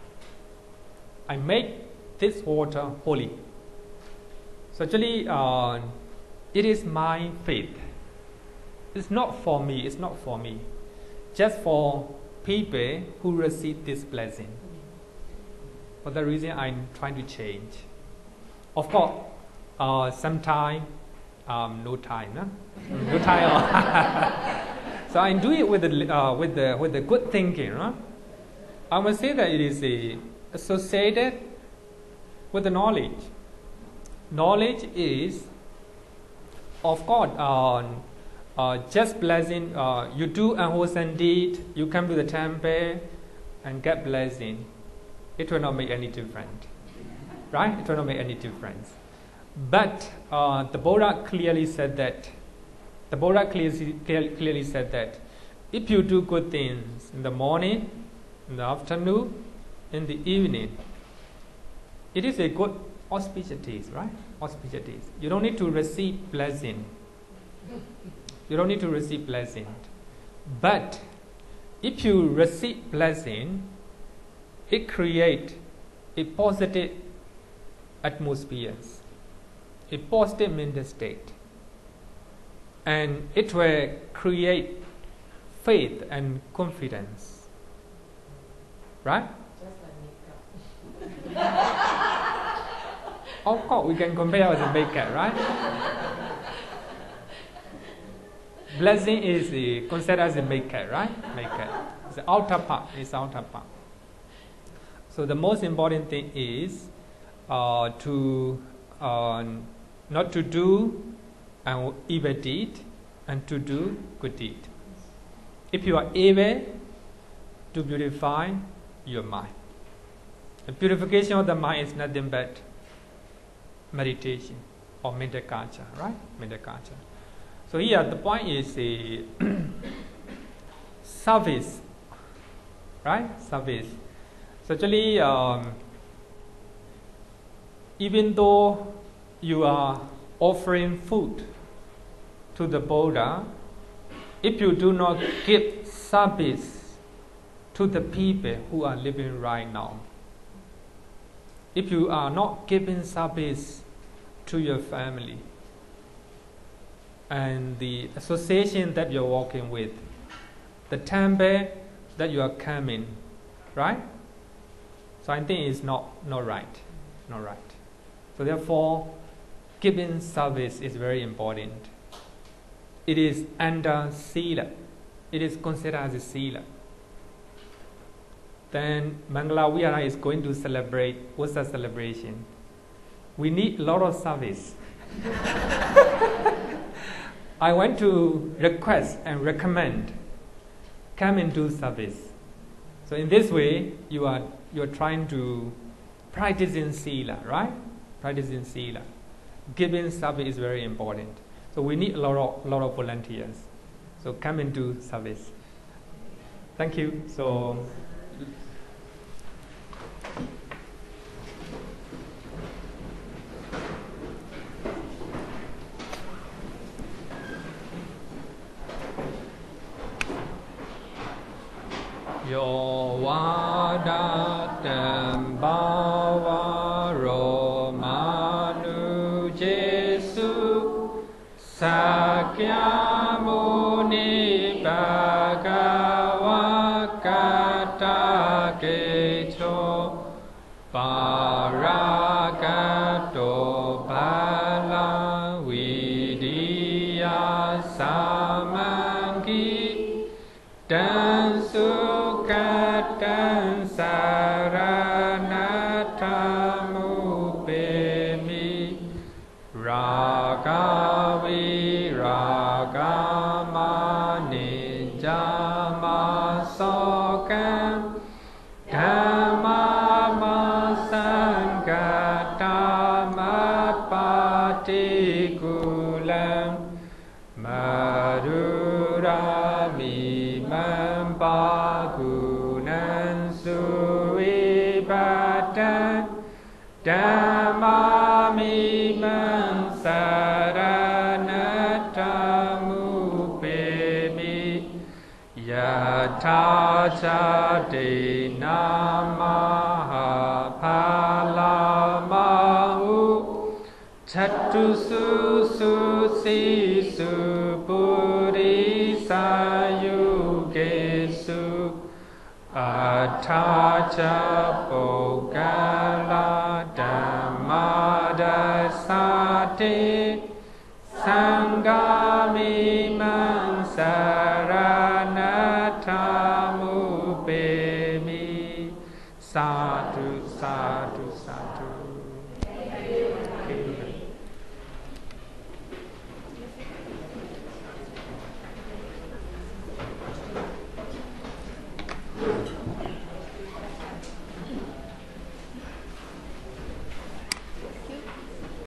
I make this water holy. So actually, it is my faith. It's not for me, it's not for me. Just for people who receive this blessing. For that reason, I'm trying to change. Of course, sometime, no time, no? No time. So I do it with the good thinking, right? I must say that it is associated with the knowledge. Knowledge is, of course, just blessing. You do unwholesome deed, you come to the temple and get blessing. It will not make any difference, right? It will not make any difference. But the Buddha clearly said that. The Buddha clearly said that if you do good things in the morning, in the afternoon, in the evening, it is a good auspicities, right? Auspicities. You don't need to receive blessing. You don't need to receive blessing. But if you receive blessing, it creates a positive atmosphere, a positive mental state. And it will create faith and confidence. Right? Just like makeup. Of course, we can compare with the makeup, right? Blessing is considered as a makeup, right? Makeup. It's the outer part. It's the outer part. So the most important thing is to not to do an evil deed and to do good deed. If you are able to beautify your mind, the purification of the mind is nothing but meditation or mental culture, right? Mental culture. So here the point is a service, right? Service. So actually, even though you are offering food to the Buddha, if you do not give service to the people who are living right now, if you are not giving service to your family and the association that you're working with, the temple that you are coming, right? So I think it's not right, not right. So therefore, giving service is very important. It is under sila. It is considered as a sila. Then Mangala Vihara is going to celebrate. What's the celebration? We need a lot of service. I want to request and recommend, come and do service. So in this way, you're trying to practice in sila, right? Practice in sila. Giving service is very important. So we need a lot of volunteers. So come and do service. Thank you. So. Yo vada bhava manu Jesu Sakya Muni Bhagava Kata Kecho Paragato jati namaha palamahu chatu susi supurisayu Atacha Pokala Dhammadasati